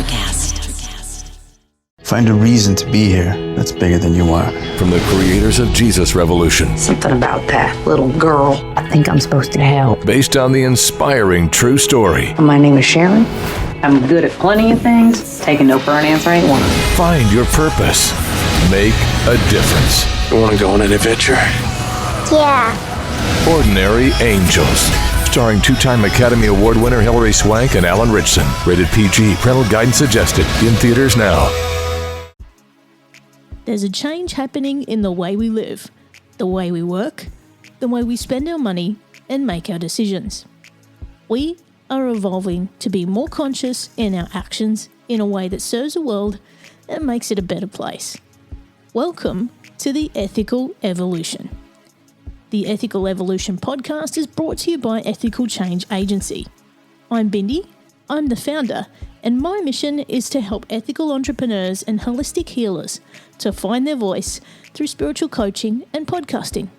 Electrocast. Find a reason to be here that's bigger than you are. From the creators of Jesus Revolution. Something about that little girl. I think I'm supposed to help. Based on the inspiring true story. My name is Sharon. I'm good at plenty of things. Taking no for an answer ain't one of them. Find your purpose. Make a difference. You want to go on an adventure? Yeah. Ordinary Angels. Starring two-time Academy Award winner Hilary Swank and Alan Ritchson. Rated PG. Parental guidance suggested. In theaters now. There's a change happening in the way we live, the way we work, the way we spend our money and make our decisions. We are evolving to be more conscious in our actions in a way that serves the world and makes it a better place. Welcome to the Ethical Evolution. The Ethical Evolution podcast is brought to you by Ethical Change Agency. I'm Bindi, I'm the founder, and my mission is to help ethical entrepreneurs and holistic healers to find their voice through spiritual coaching and podcasting.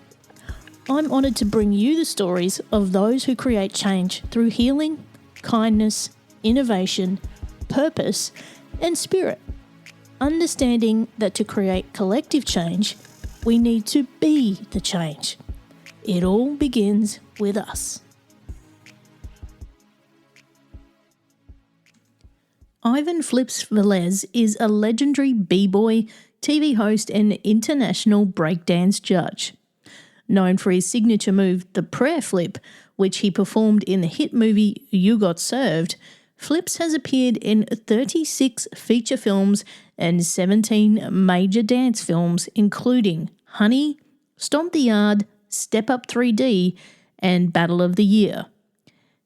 I'm honoured to bring you the stories of those who create change through healing, kindness, innovation, purpose, and spirit. Understanding that to create collective change, we need to be the change. It all begins with us. Ivan Flipz Velez is a legendary b-boy, TV host and international breakdance judge. Known for his signature move, the prayer flip, which he performed in the hit movie You Got Served, Flipz has appeared in 36 feature films and 17 major dance films, including Honey, Stomp the Yard, Step Up 3D, and Battle of the Year.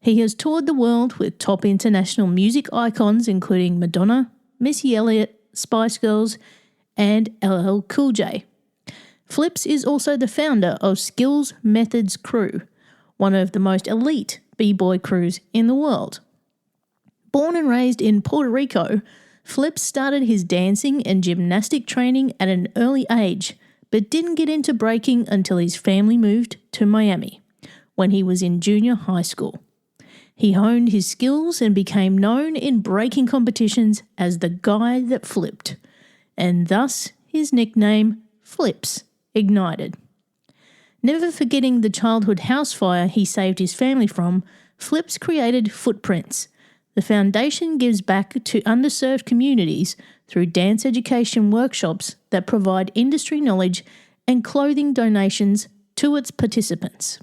He has toured the world with top international music icons including Madonna, Missy Elliott, Spice Girls, and LL Cool J. Flipz is also the founder of Skill Methodz Crew, one of the most elite b-boy crews in the world. Born and raised in Puerto Rico, Flipz started his dancing and gymnastic training at an early age, but didn't get into breaking until his family moved to Miami, when he was in junior high school. He honed his skills and became known in breaking competitions as the guy that flipped, and thus his nickname, Flipz, ignited. Never forgetting the childhood house fire he saved his family from, Flipz created Footprints. The foundation gives back to underserved communities through dance education workshops that provide industry knowledge and clothing donations to its participants.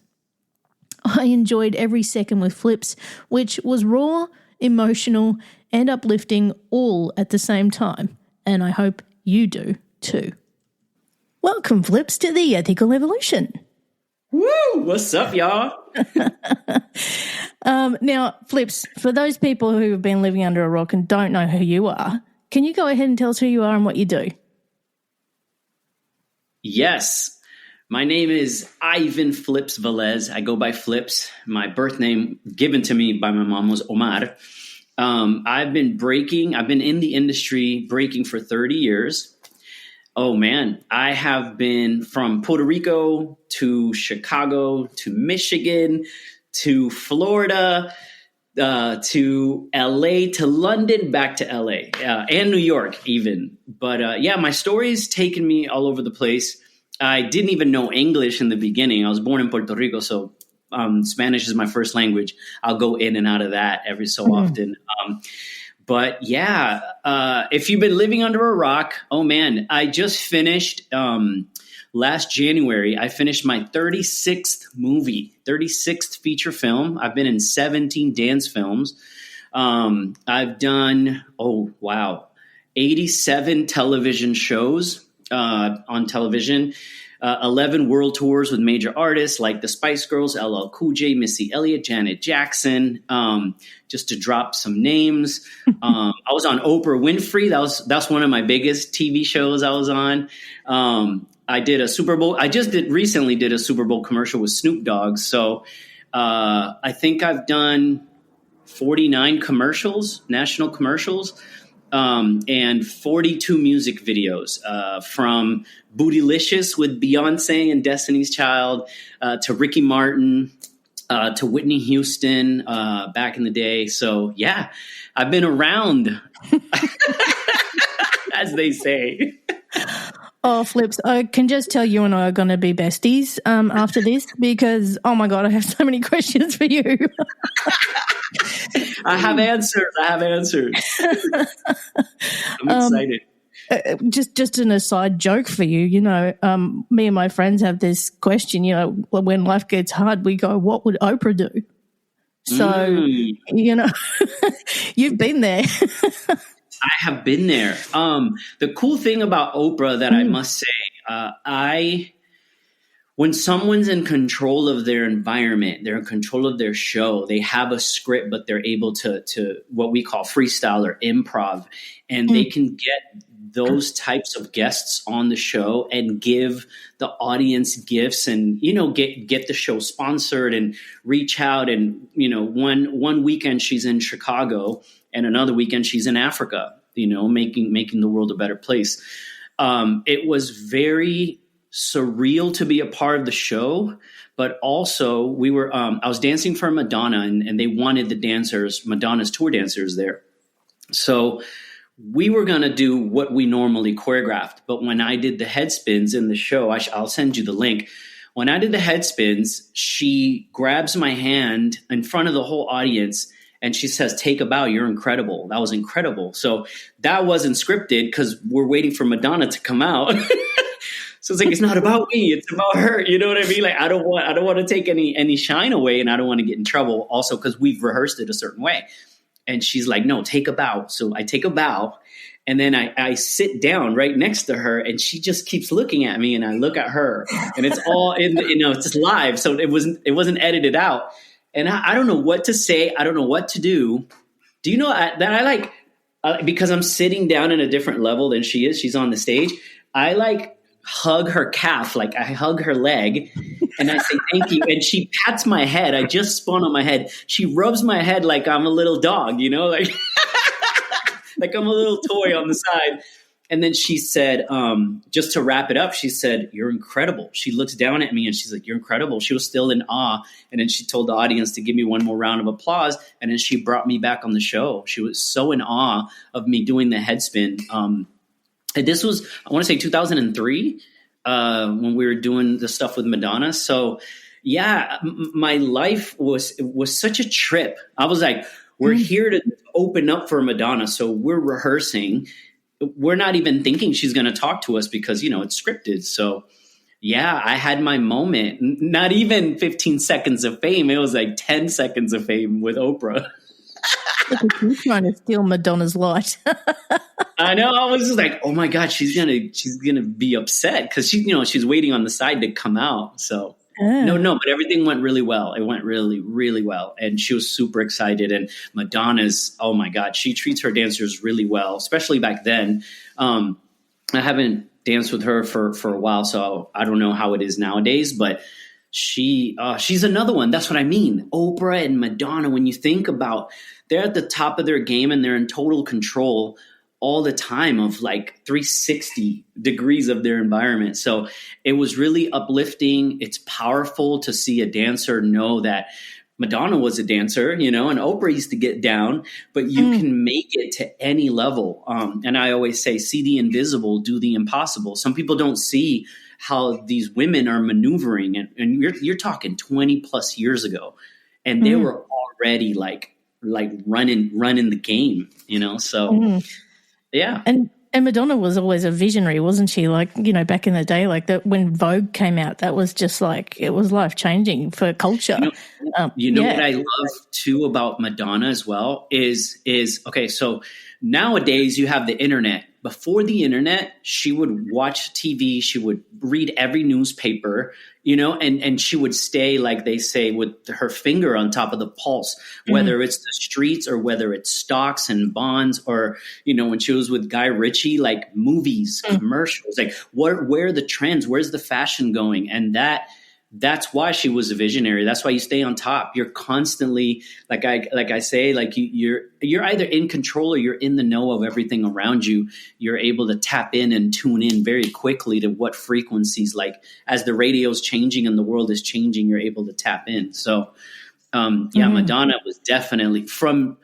I enjoyed every second with Flipz, which was raw, emotional, and uplifting all at the same time, and I hope you do too. Welcome, Flipz, to the Ethical Evolution. Woo! What's up, y'all? Now, Flipz, for those people who have been living under a rock and don't know who you are, can you go ahead and tell us who you are and what you do? Yes. My name is Ivan Flipz Velez. I go by Flipz. My birth name given to me by my mom was Omar. I've been in the industry breaking for 30 years. Oh man, I have been from Puerto Rico to Chicago to Michigan to Florida to LA to London, back to LA and New York even. But my story's taken me all over the place. I didn't even know English in the beginning. I was born in Puerto Rico, so Spanish is my first language. I'll go in and out of that every so often. If you've been living under a rock, oh man, I just finished last January. I finished my 36th feature film. I've been in 17 dance films. I've done, 87 television shows on television. 11 world tours with major artists like the Spice Girls, LL Cool J, Missy Elliott, Janet Jackson, just to drop some names. I was on Oprah Winfrey. That's one of my biggest TV shows I was on. I did a Super Bowl. Recently did a Super Bowl commercial with Snoop Dogg. So I think I've done 49 commercials, national commercials. And 42 music videos, from Bootylicious with Beyonce and Destiny's Child, to Ricky Martin, to Whitney Houston back in the day. So yeah, I've been around, as they say. Oh, Flips, I can just tell you and I are going to be besties after this because, oh my God, I have so many questions for you. I have answers. I'm excited. Just an aside joke for you, me and my friends have this question, when life gets hard, we go, what would Oprah do? So, you've been there. I have been there. The cool thing about Oprah that I must say, when someone's in control of their environment, they're in control of their show, they have a script, but they're able to what we call freestyle or improv, and they can get those types of guests on the show and give the audience gifts and, get the show sponsored and reach out. And, one weekend she's in Chicago and another weekend she's in Africa, making the world a better place. It was very surreal to be a part of the show, but also we were, I was dancing for Madonna and they wanted the dancers, Madonna's tour dancers there. So we were going to do what we normally choreographed. But when I did the head spins in the show, I'll send you the link. When I did the head spins, she grabs my hand in front of the whole audience and she says, "Take a bow. You're incredible." That was incredible. So that wasn't scripted because we're waiting for Madonna to come out. So it's like, it's not about me. It's about her. You know what I mean? Like, I don't want to take any shine away and I don't want to get in trouble also because we've rehearsed it a certain way. And she's like, "No, take a bow." So I take a bow and then I sit down right next to her and she just keeps looking at me and I look at her and it's all it's just live. So it wasn't edited out. And I don't know what to say. I don't know what to do. Do you know that I because I'm sitting down in a different level than she is. She's on the stage. I hug her calf. Like I hug her leg and I say, "Thank you." And she pats my head. I just spun on my head. She rubs my head like I'm a little dog, like, like I'm a little toy on the side. And then she said, just to wrap it up, she said, "You're incredible." She looks down at me and she's like, "You're incredible." She was still in awe. And then she told the audience to give me one more round of applause. And then she brought me back on the show. She was so in awe of me doing the head spin. And this was, I want to say 2003, when we were doing the stuff with Madonna. So yeah, my life was such a trip. I was like, we're here to open up for Madonna. So we're rehearsing. We're not even thinking she's going to talk to us because, it's scripted. So yeah, I had my moment, not even 15 seconds of fame. It was like 10 seconds of fame with Oprah. You're trying to steal Madonna's light. I know. I was just like, oh my God, she's gonna be upset because she's waiting on the side to come out. So no, but everything went really well. It went really, really well, and she was super excited. And Madonna's, oh my God, she treats her dancers really well, especially back then. I haven't danced with her for a while, so I don't know how it is nowadays, but she's another one. That's what I mean. Oprah and Madonna, when you think about, they're at the top of their game and they're in total control all the time of like 360 degrees of their environment. So it was really uplifting. It's powerful to see a dancer know that Madonna was a dancer, and Oprah used to get down, but you can make it to any level. And I always say, see the invisible, do the impossible. Some people don't see how these women are maneuvering, and you're talking 20 plus years ago, and they were already like running the game, so yeah. And Madonna was always a visionary, wasn't she? Like, back in the day, like that when Vogue came out, that was just like, it was life changing for culture. What I love too about Madonna as well is okay. So nowadays you have the internet. Before the internet, she would watch TV. She would read every newspaper, and she would stay, like they say, with her finger on top of the pulse, whether it's the streets or whether it's stocks and bonds, or, when she was with Guy Ritchie, like movies, commercials, like where are the trends? Where's the fashion going? And that that's why she was a visionary. That's why you stay on top. You're constantly, like I say, like you're either in control or you're in the know of everything around you. You're able to tap in and tune in very quickly to what frequencies, like as the radio's changing and the world is changing, you're able to tap in. So, Madonna was definitely from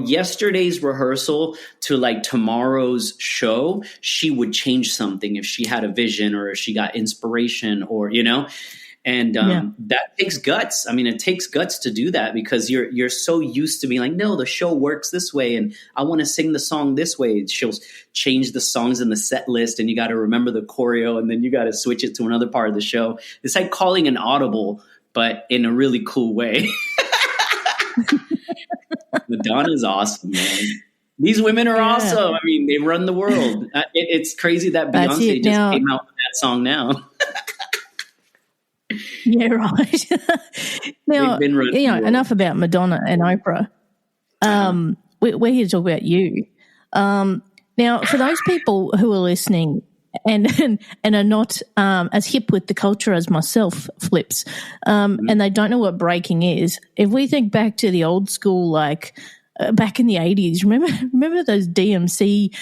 yesterday's rehearsal to like tomorrow's show, she would change something if she had a vision or if she got inspiration or, and that takes guts. I mean, it takes guts to do that because you're so used to being like, no, the show works this way. And I want to sing the song this way. She'll change the songs in the set list and you got to remember the choreo and then you got to switch it to another part of the show. It's like calling an audible, but in a really cool way. Madonna's awesome, man. These women are awesome. I mean, they run the world. It's crazy that Beyonce just came out with that song now. Yeah, right. Now, enough about Madonna and Oprah. We're here to talk about you. Now, for those people who are listening and are not as hip with the culture as myself, Flipz, and they don't know what breaking is, if we think back to the old school, like back in the 80s, remember those DMC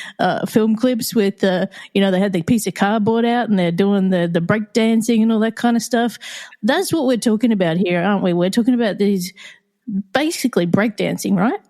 film clips with, they had the piece of cardboard out and they're doing the break dancing and all that kind of stuff? That's what we're talking about here, aren't we? We're talking about these basically break dancing, right?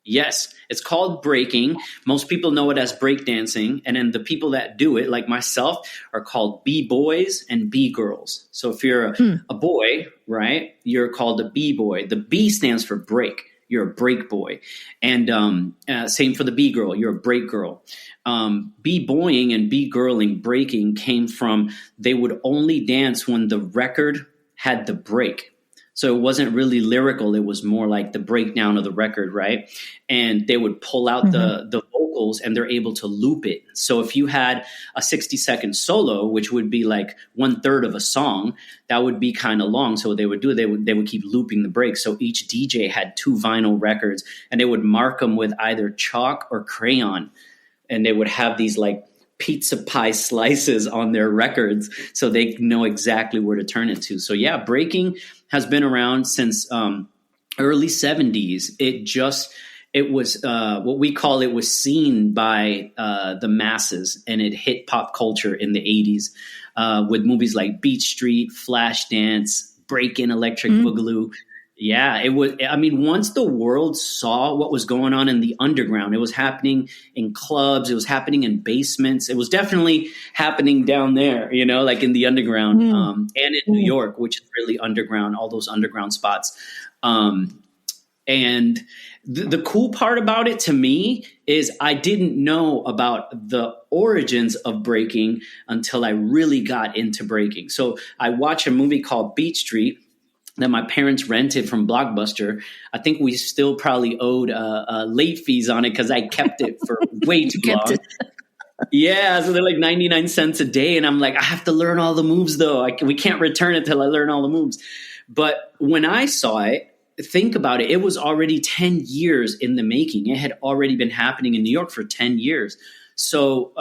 Yes, it's called breaking. Most people know it as breakdancing. And then the people that do it, like myself, are called B-boys and B-girls. So if you're a boy, right, you're called a B-boy. The B stands for break. You're a break boy. And same for the B-girl. You're a break girl. B-boying and B-girling, breaking, came from they would only dance when the record had the break. So it wasn't really lyrical. It was more like the breakdown of the record, right? And they would pull out the vocals and they're able to loop it. So if you had a 60-second solo, which would be like 1/3 of a song, that would be kind of long. So what they would do, they would keep looping the breaks. So each DJ had 2 vinyl records and they would mark them with either chalk or crayon. And they would have these like pizza pie slices on their records so they know exactly where to turn it to. So yeah, breaking has been around since early 70s. It was what we call it was seen by the masses, and it hit pop culture in the 80s with movies like Beat Street, Flashdance, Breakin', Electric Boogaloo. Yeah, it was. I mean, once the world saw what was going on in the underground, it was happening in clubs. It was happening in basements. It was definitely happening down there, like in the underground and in New York, which is really underground, all those underground spots. And the cool part about it to me is I didn't know about the origins of breaking until I really got into breaking. So I watched a movie called Beat Street that my parents rented from Blockbuster. I think we still probably owed late fees on it because I kept it for way too long. Yeah, so they're like 99 cents a day. And I'm like, I have to learn all the moves, though. We can't return it till I learn all the moves. But when I saw it, think about it, it was already 10 years in the making. It had already been happening in New York for 10 years. So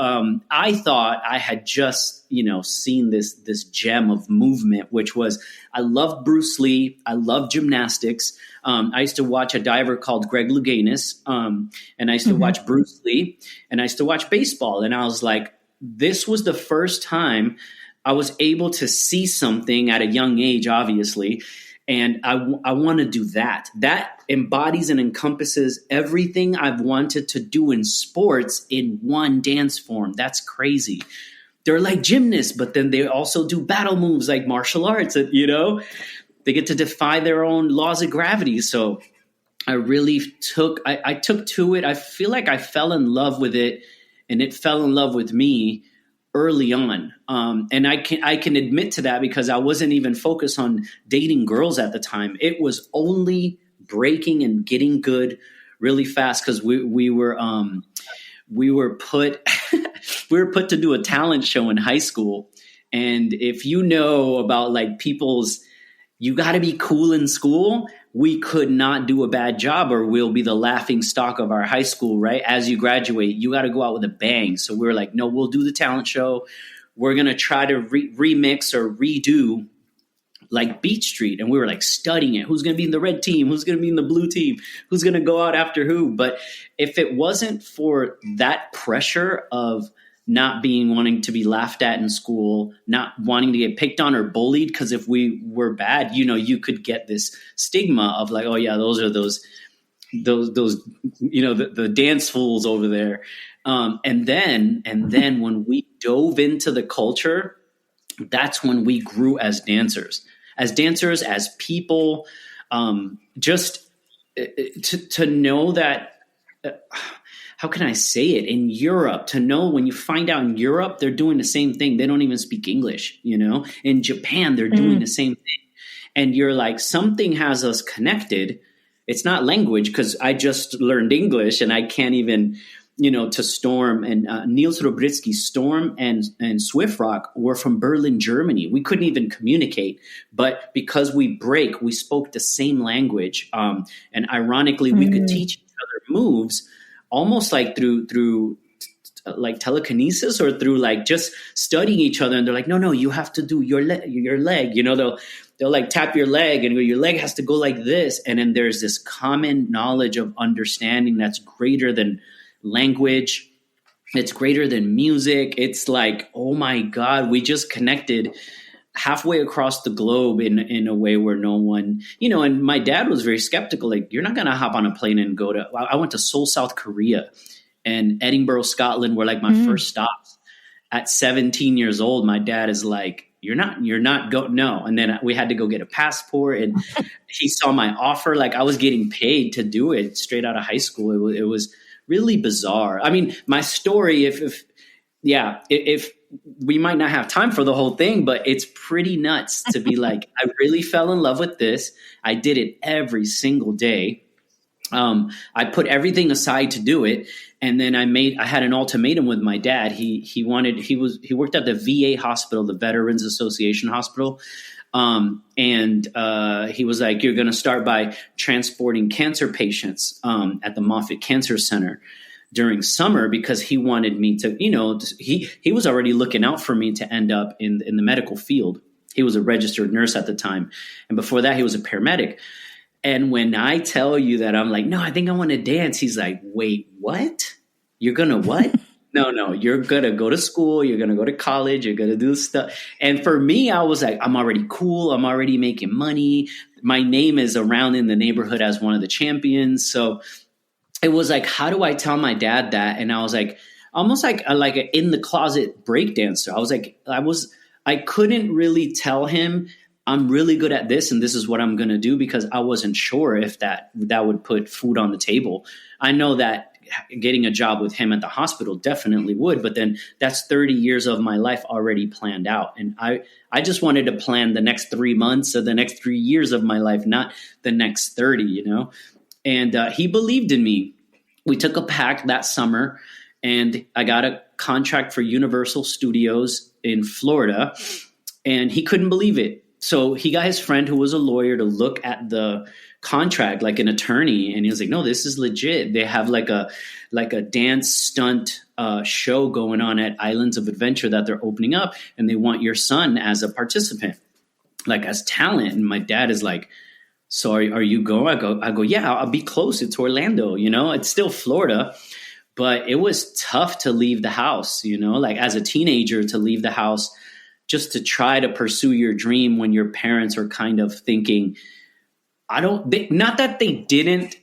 I thought I had just, seen this gem of movement, which was I loved Bruce Lee. I loved gymnastics. I used to watch a diver called Greg Louganis, and I used to watch Bruce Lee, and I used to watch baseball. And I was like, this was the first time I was able to see something at a young age, obviously. And I want to do that. That embodies and encompasses everything I've wanted to do in sports in one dance form. That's crazy. They're like gymnasts, but then they also do battle moves like martial arts. They get to defy their own laws of gravity. So I really took to it. I feel like I fell in love with it, and it fell in love with me early on. And I can admit to that because I wasn't even focused on dating girls at the time. It was only breaking and getting good really fast because we were put to do a talent show in high school. And if you know about like you got to be cool in school, we could not do a bad job or we'll be the laughing stock of our high school, right? As you graduate, you got to go out with a bang. So we were like, no, we'll do the talent show. we're going to try to remix or redo like Beat Street. And we were like studying it. Who's going to be in the red team? Who's going to be in the blue team? Who's going to go out after who? But if it wasn't for that pressure of not wanting to be laughed at in school, not wanting to get picked on or bullied, because if we were bad, you could get this stigma of like, oh yeah, those are those the dance fools over there. And then when we dove into the culture, that's when we grew as dancers, as people, just to know that, how can I say it, in Europe, to know when you find out in Europe, they're doing the same thing. They don't even speak English, in Japan, they're doing the same thing. And you're like, something has us connected. It's not language, because I just learned English and I can't even, to Storm and Niels Robritsky, Storm and Swift Rock were from Berlin, Germany. We couldn't even communicate, but because we spoke the same language. And ironically, we could teach each other moves almost like through like telekinesis or through like just studying each other. And they're like, no, you have to do your leg, they'll like tap your leg and your leg has to go like this. And then there's this common knowledge of understanding that's greater than language. It's greater than music. It's like, oh my God, we just connected halfway across the globe in a way where no one, and my dad was very skeptical. Like, you're not going to hop on a plane and I went to Seoul, South Korea, and Edinburgh, Scotland were like my first stops. At 17 years old, my dad is like, you're not no. And then we had to go get a passport, and he saw my offer. Like, I was getting paid to do it straight out of high school. It was really bizarre. I mean, my story, if we might not have time for the whole thing, but it's pretty nuts to be like, I really fell in love with this. I did it every single day. I put everything aside to do it. And then I had an ultimatum with my dad. He worked at the VA hospital, the Veterans Association Hospital. And he was like, you're going to start by transporting cancer patients, at the Moffitt Cancer Center during summer, because he wanted me to, he was already looking out for me to end up in the medical field. He was a registered nurse at the time. And before that, he was a paramedic. And when I tell you that I'm like, no, I think I want to dance, he's like, wait, what? You're going to what? No, you're going to go to school. You're going to go to college. You're going to do stuff. And for me, I was like, I'm already cool. I'm already making money. My name is around in the neighborhood as one of the champions. So it was like, how do I tell my dad that? And I was like, almost like an in the closet breakdancer. I was like, I couldn't really tell him I'm really good at this and this is what I'm going to do, because I wasn't sure if that would put food on the table. I know that getting a job with him at the hospital definitely would, but then that's 30 years of my life already planned out. And I just wanted to plan the next 3 months or the next 3 years of my life, not the next 30, And he believed in me. We took a pact that summer, and I got a contract for Universal Studios in Florida, and he couldn't believe it. So he got his friend who was a lawyer to look at the contract, like an attorney. And he was like, no, this is legit. They have like a dance stunt show going on at Islands of Adventure that they're opening up. And they want your son as a participant, like as talent. And my dad is like, so are you going? I go, yeah, I'll be close. It's Orlando, it's still Florida. But it was tough to leave the house, like as a teenager to leave the house just to try to pursue your dream when your parents are kind of thinking, not that they didn't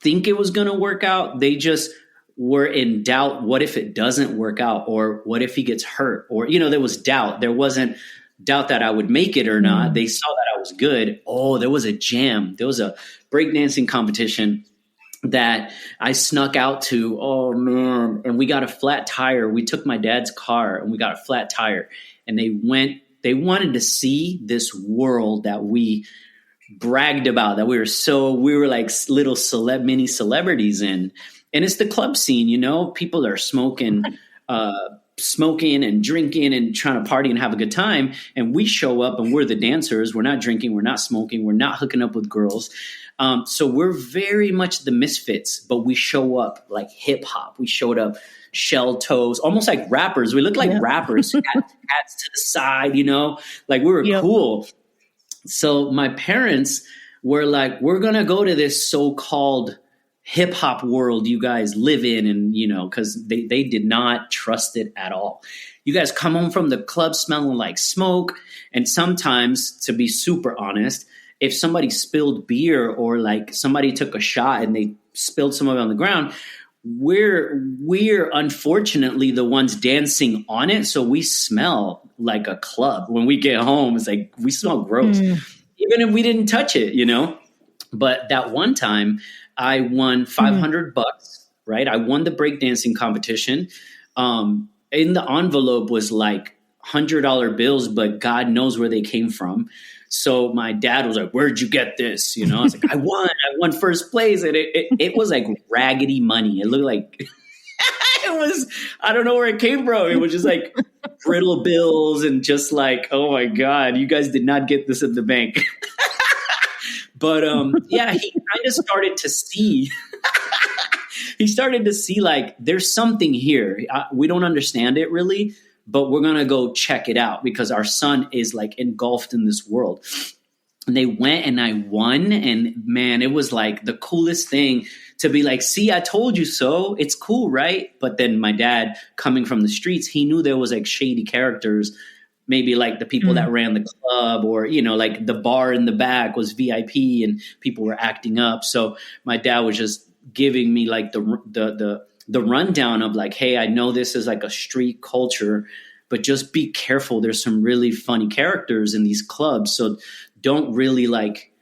think it was going to work out. They just were in doubt. What if it doesn't work out? Or what if he gets hurt? Or, there was doubt. There wasn't doubt that I would make it or not. They saw that I was good. Oh, there was a jam. There was a breakdancing competition that I snuck out to. Oh man. And we got a flat tire. We took my dad's car and we got a flat tire. And they wanted to see this world that we bragged about, that we were like little mini celebrities in. And it's the club scene, people are smoking smoking and drinking and trying to party and have a good time. And we show up and we're the dancers. We're not drinking. We're not smoking. We're not hooking up with girls. So we're very much the misfits, but we show up like hip hop. We showed up shell toes, almost like rappers. We look like rappers, hats to the side, like we were cool. So my parents were like, we're going to go to this so-called hip hop world you guys live in. And, because they did not trust it at all. You guys come home from the club smelling like smoke. And sometimes, to be super honest, if somebody spilled beer or like somebody took a shot and they spilled some of it on the ground, we're unfortunately the ones dancing on it. So we smell like a club. When we get home, it's like we smell gross, even if we didn't touch it, But that one time I won $500, right? I won the breakdancing competition. In the envelope was like $100 bills, but God knows where they came from. So my dad was like, "Where'd you get this?" I was like, I won first place. And it was like raggedy money. It looked like it was, I don't know where it came from. It was just like brittle bills and just like, oh my God, you guys did not get this at the bank. But he kind of started to see, like, there's something here. We don't understand it really, but we're going to go check it out because our son is like engulfed in this world. And they went and I won. And man, it was like the coolest thing to be like, see, I told you so. It's cool, right? But then my dad, coming from the streets, he knew there was like shady characters, maybe like the people that ran the club or, like the bar in the back was VIP and people were acting up. So my dad was just giving me like the rundown of like, hey, I know this is like a street culture, but just be careful. There's some really funny characters in these clubs. So don't really like,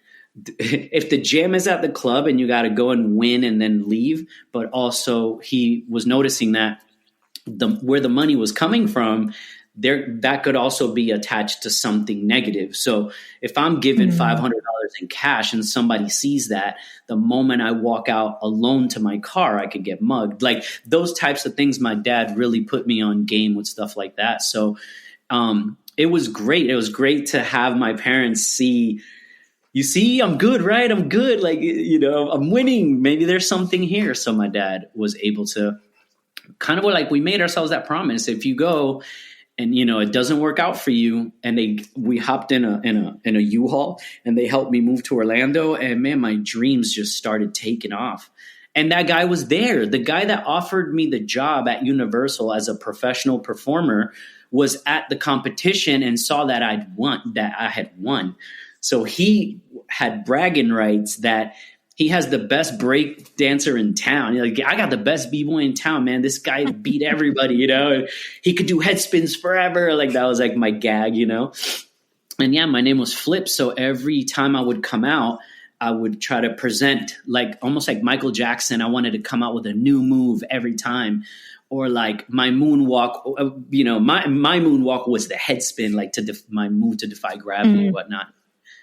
if the jam is at the club and you got to go and win and then leave. But also he was noticing that where the money was coming from, that could also be attached to something negative. So if I'm given $500 in cash and somebody sees that, the moment I walk out alone to my car, I could get mugged. Like those types of things, my dad really put me on game with stuff like that. So it was great. It was great to have my parents see, you see, I'm good, right? I'm good. Like, I'm winning. Maybe there's something here. So my dad was able to kind of like, we made ourselves that promise. If you go and, it doesn't work out for you. And we hopped in a U-Haul and they helped me move to Orlando. And man, my dreams just started taking off. And that guy was there. The guy that offered me the job at Universal as a professional performer was at the competition and saw that I had won. So he had bragging rights that he has the best break dancer in town. Like, I got the best b-boy in town, man. This guy beat everybody, He could do head spins forever. Like that was like my gag, And yeah, my name was Flipz. So every time I would come out, I would try to present like almost like Michael Jackson. I wanted to come out with a new move every time. Or like my moonwalk, my moonwalk was the head spin, like my move to defy gravity and whatnot.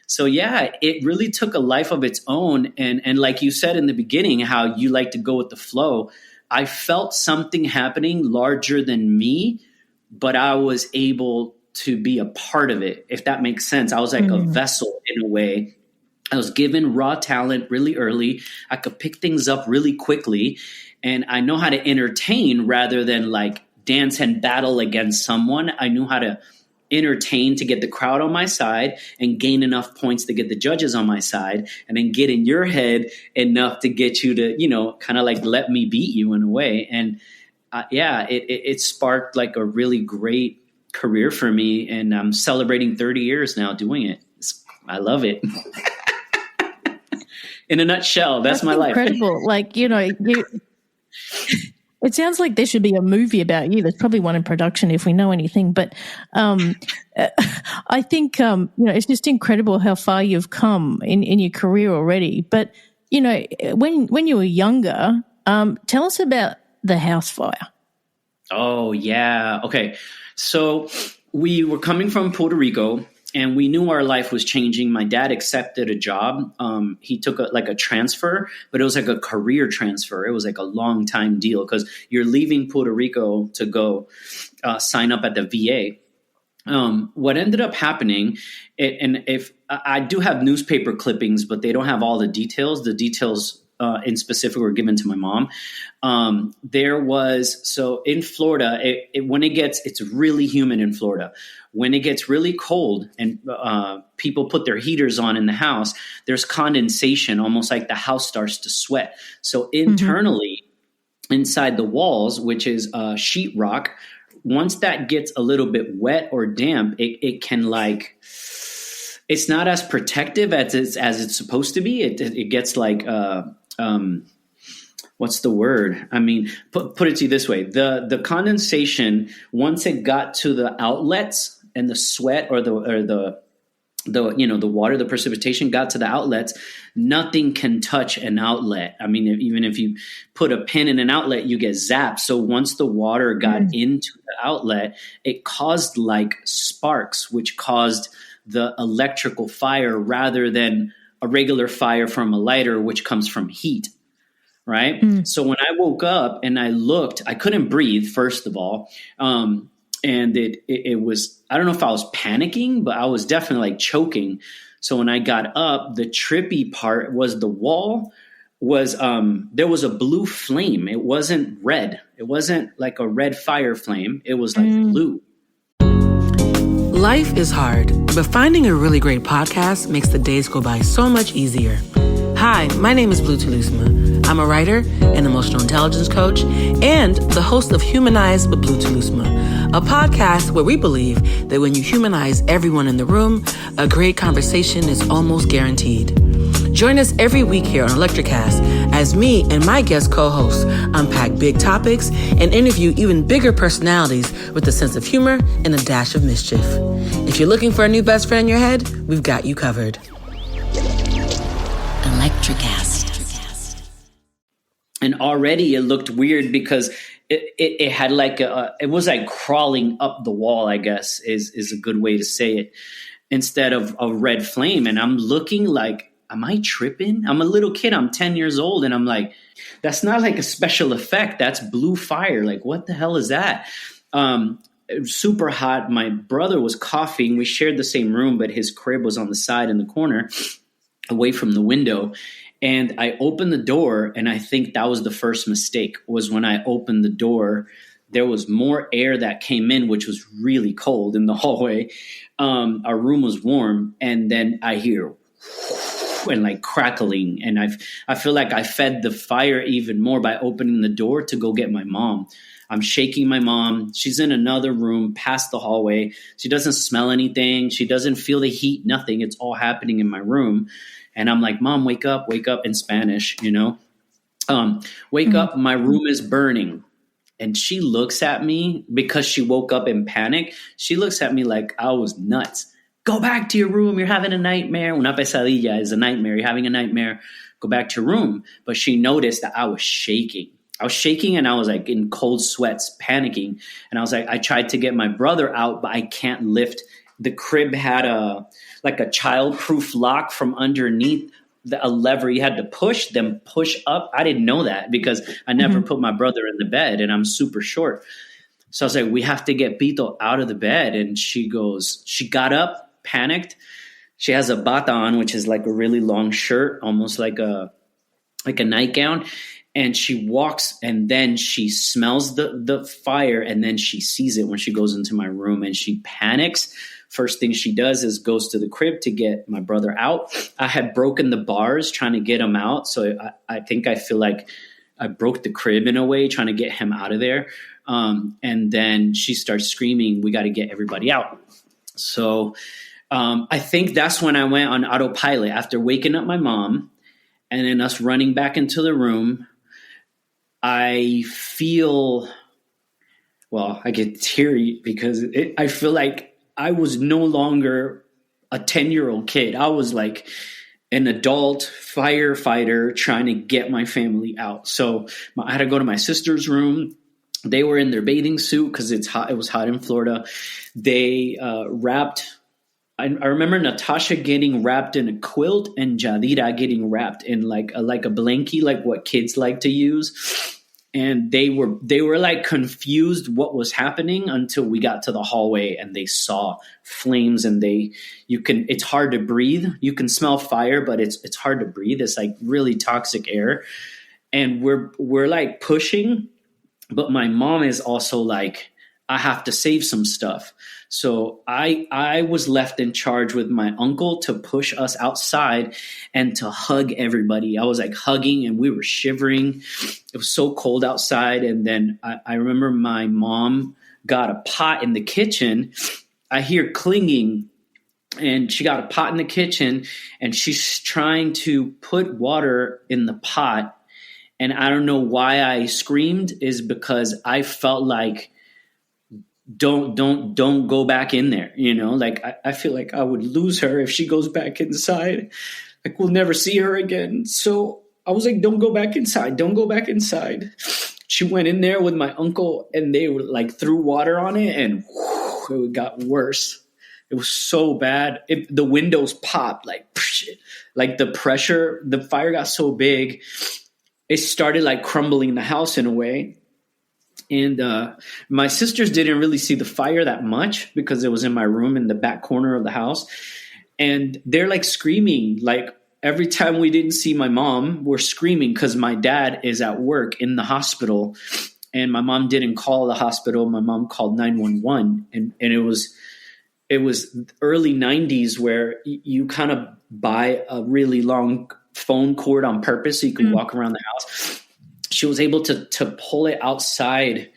So yeah, it really took a life of its own. And like you said in the beginning, how you like to go with the flow, I felt something happening larger than me, but I was able to be a part of it, if that makes sense. I was like a vessel in a way. I was given raw talent really early. I could pick things up really quickly. And I know how to entertain rather than like dance and battle against someone. I knew how to entertain to get the crowd on my side and gain enough points to get the judges on my side, and then get in your head enough to get you to, kind of like let me beat you in a way. And it sparked like a really great career for me. And I'm celebrating 30 years now doing it. I love it. In a nutshell, that's my life. Incredible. Like, it sounds like there should be a movie about you. There's probably one in production if we know anything. But I think, it's just incredible how far you've come in your career already. But, when you were younger, tell us about the house fire. Oh, yeah. Okay. So we were coming from Puerto Rico, And we knew our life was changing. My dad accepted a job. He took a transfer, but it was like a career transfer. It was like a long time deal because you're leaving Puerto Rico to go sign up at the VA. What ended up happening, and if I do have newspaper clippings, but they don't have all the details. The details in specific were given to my mom. So in Florida, when it's really humid in Florida. When it gets really cold and people put their heaters on in the house, there's condensation, almost like the house starts to sweat. So internally, inside the walls, which is sheetrock, once that gets a little bit wet or damp, it can it's not as protective as it's supposed to be. It gets like what's the word? I mean, put it to you this way: the condensation, once it got to the outlets and the sweat or the water, the precipitation got to the outlets, nothing can touch an outlet. I mean, even if you put a pin in an outlet, you get zapped. So once the water got into the outlet, it caused like sparks, which caused the electrical fire rather than a regular fire from a lighter, which comes from heat. Right. So when I woke up and I looked, I couldn't breathe, first of all. And it was, I don't know if I was panicking, but I was definitely like choking. So when I got up, the trippy part was the wall was, there was a blue flame. It wasn't red. It wasn't like a red fire flame. It was like blue. Life is hard, but finding a really great podcast makes the days go by so much easier. Hi, my name is Blue Telusma. I'm a writer, an emotional intelligence coach, and the host of Humanize with Blue Telusma, a podcast where we believe that when you humanize everyone in the room, a great conversation is almost guaranteed. Join us every week here on Electricast as me and my guest co-hosts unpack big topics and interview even bigger personalities with a sense of humor and a dash of mischief. If you're looking for a new best friend in your head, we've got you covered. Electricast. And already it looked weird because it had like it was like crawling up the wall, I guess is a good way to say it, instead of a red flame. And I'm looking like, am I tripping? I'm a little kid. I'm 10 years old. And I'm like, that's not like a special effect. That's blue fire. Like, what the hell is that? It was super hot. My brother was coughing. We shared the same room, but his crib was on the side in the corner away from the window. And I opened the door, and I think that was the first mistake, was when I opened the door, there was more air that came in, which was really cold in the hallway. Our room was warm, and then I hear and like crackling. And I feel like I fed the fire even more by opening the door to go get my mom. I'm shaking my mom. She's in another room past the hallway. She doesn't smell anything. She doesn't feel the heat, nothing. It's all happening in my room. And I'm like, Mom, wake up in Spanish, wake up. My room is burning. And she looks at me because she woke up in panic. She looks at me like I was nuts. Go back to your room. You're having a nightmare. Una pesadilla is a nightmare. You're having a nightmare. Go back to your room. But she noticed that I was shaking. And I was like in cold sweats, panicking. And I was like, I tried to get my brother out, but I can't lift. The crib had a child-proof lock from underneath, a lever you had to push, then push up. I didn't know that because I never put my brother in the bed, and I'm super short. So I was like, we have to get Pito out of the bed. And she got up, panicked. She has a bata on, which is like a really long shirt, almost like a nightgown. And she walks, and then she smells the fire, and then she sees it when she goes into my room, and she panics. First thing she does is goes to the crib to get my brother out. I had broken the bars trying to get him out. So I feel like I broke the crib in a way, trying to get him out of there. And then she starts screaming, we got to get everybody out. So I think that's when I went on autopilot after waking up my mom and then us running back into the room. I get teary because I feel like I was no longer a 10-year-old kid. I was like an adult firefighter trying to get my family out. So I had to go to my sister's room. They were in their bathing suit because it's hot. It was hot in Florida. They wrapped I remember Natasha getting wrapped in a quilt and Jadira getting wrapped in like a blankie, like what kids like to use. And they were like confused what was happening until we got to the hallway and they saw flames, and it's hard to breathe. You can smell fire, but it's hard to breathe. It's like really toxic air. And we're like pushing, but my mom is also like, I have to save some stuff. So I was left in charge with my uncle to push us outside and to hug everybody. I was like hugging and we were shivering. It was so cold outside. And then I remember my mom got a pot in the kitchen. I hear clinging, and she got a pot in the kitchen and she's trying to put water in the pot. And I don't know why I screamed, is because I felt like, don't go back in there. You know, like I feel like I would lose her if she goes back inside. Like we'll never see her again. So I was like, don't go back inside. Don't go back inside. She went in there with my uncle and they were like threw water on it, and whew, it got worse. It was so bad. The windows popped like the pressure, the fire got so big. It started like crumbling the house in a way. And my sisters didn't really see the fire that much because it was in my room in the back corner of the house. And they're like screaming. Like every time we didn't see my mom, we're screaming because my dad is at work in the hospital. And my mom didn't call the hospital. My mom called 911. And it was early 90s where you kind of buy a really long phone cord on purpose so you can walk around the house. She was able to pull it outside.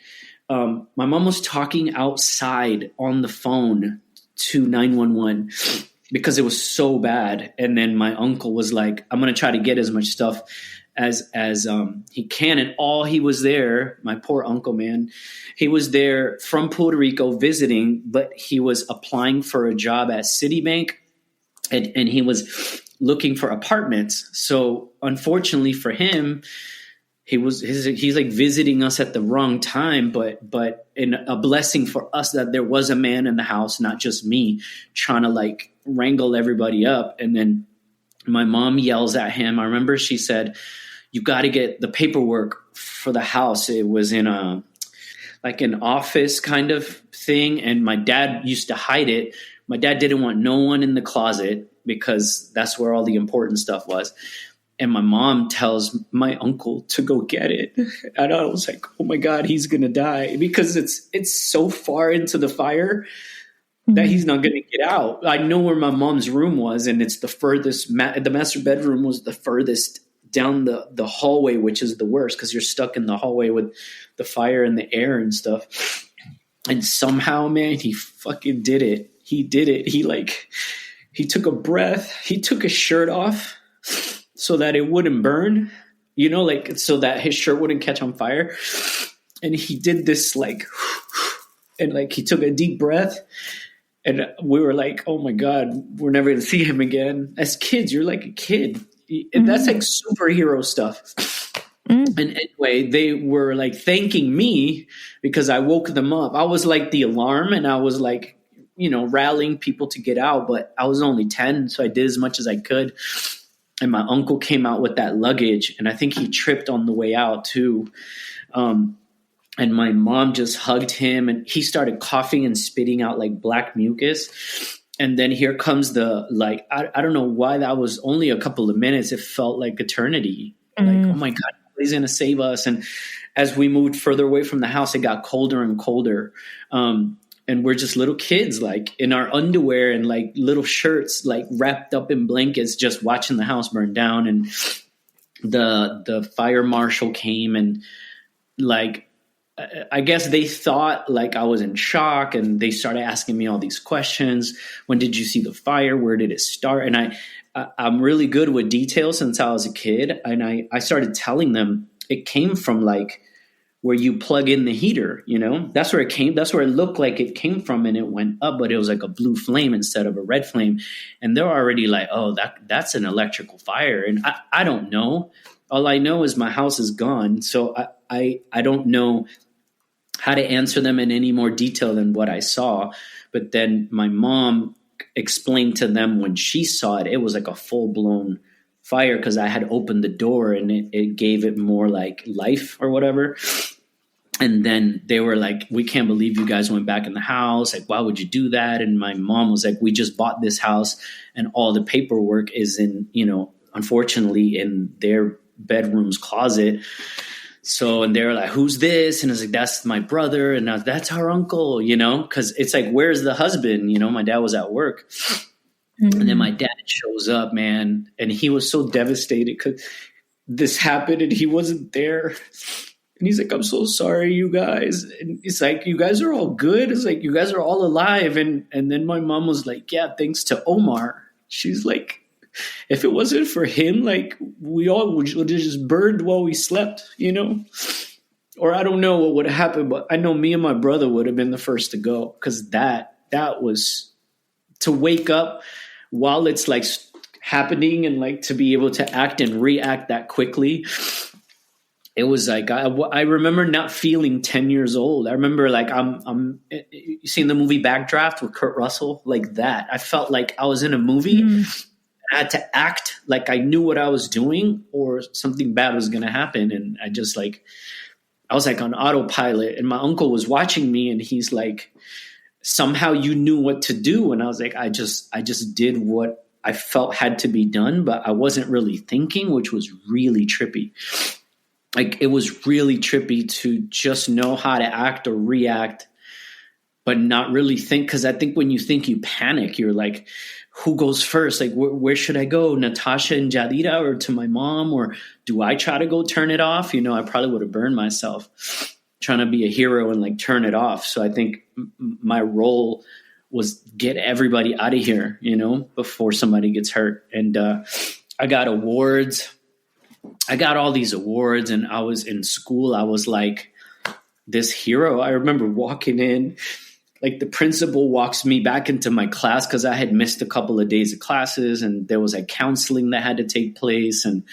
My mom was talking outside on the phone to 911 because it was so bad. And then my uncle was like, I'm going to try to get as much stuff as he can. And all he was there, my poor uncle, man, he was there from Puerto Rico visiting, but he was applying for a job at Citibank, and he was looking for apartments. So unfortunately for him, he's like visiting us at the wrong time, but in a blessing for us that there was a man in the house, not just me trying to like wrangle everybody up. And then my mom yells at him. I remember she said, you got to get the paperwork for the house. It was in like an office kind of thing. And my dad used to hide it. My dad didn't want no one in the closet because that's where all the important stuff was. And my mom tells my uncle to go get it. And I was like, oh my God, he's going to die, because it's so far into the fire that he's not going to get out. I know where my mom's room was, and it's the furthest, the master bedroom was the furthest down the hallway, which is the worst because you're stuck in the hallway with the fire and the air and stuff. And somehow, man, he fucking did it. He did it. He took a breath. He took his shirt off so that it wouldn't burn, you know, like so that his shirt wouldn't catch on fire. And he did this and he took a deep breath. And we were like, oh my God, we're never going to see him again. As kids, you're like a kid. And that's like superhero stuff. And anyway, they were like thanking me because I woke them up. I was like the alarm, and I was like, you know, rallying people to get out, but I was only 10. So I did as much as I could. And my uncle came out with that luggage, and I think he tripped on the way out too. And my mom just hugged him, and he started coughing and spitting out like black mucus. And then here comes I don't know why that was only a couple of minutes. It felt like eternity. Like, oh my God, he's going to save us. And as we moved further away from the house, it got colder and colder. And we're just little kids, like in our underwear and like little shirts, like wrapped up in blankets, just watching the house burn down. And the fire marshal came, and like, I guess they thought like I was in shock, and they started asking me all these questions. When did you see the fire? Where did it start? And I'm really good with details since I was a kid. And I started telling them it came from like where you plug in the heater, you know, that's where it came. That's where it looked like it came from, and it went up, but it was like a blue flame instead of a red flame. And they're already like, oh, that's an electrical fire. And I don't know. All I know is my house is gone. So I don't know how to answer them in any more detail than what I saw. But then my mom explained to them when she saw it, it was like a full blown fire because I had opened the door and it gave it more like life or whatever. And then they were like, we can't believe you guys went back in the house. Like, why would you do that? And my mom was like, we just bought this house and all the paperwork is in, unfortunately in their bedroom's closet. So, and they're like, who's this? And I was like, that's my brother. And I was, that's our uncle, because it's like, where's the husband? My dad was at work. And then my dad shows up, man. And he was so devastated because this happened and he wasn't there. And he's like, I'm so sorry, you guys. And it's like, you guys are all good. It's like, you guys are all alive. And then my mom was like, yeah, thanks to Omar. She's like, if it wasn't for him, like we all would have just burned while we slept, or I don't know what would have happened, but I know me and my brother would have been the first to go because that was to wake up while it's like happening and like to be able to act and react that quickly. It was like, I remember not feeling 10 years old. I remember like, you seen the movie Backdraft with Kurt Russell? Like that. I felt like I was in a movie. I had to act like I knew what I was doing or something bad was going to happen. And I was like on autopilot and my uncle was watching me and he's like, somehow you knew what to do. And I was like, I just did what I felt had to be done, but I wasn't really thinking, which was really trippy. Like it was really trippy to just know how to act or react, but not really think. Cause I think when you think you panic, you're like, who goes first? Like, where should I go? Natasha and Jadira or to my mom? Or do I try to go turn it off? I probably would have burned myself trying to be a hero and like turn it off. So I think my role was get everybody out of here, before somebody gets hurt. And I got awards. I got all these awards and I was in school. I was like this hero. I remember walking in, like the principal walks me back into my class because I had missed a couple of days of classes and there was like counseling that had to take place and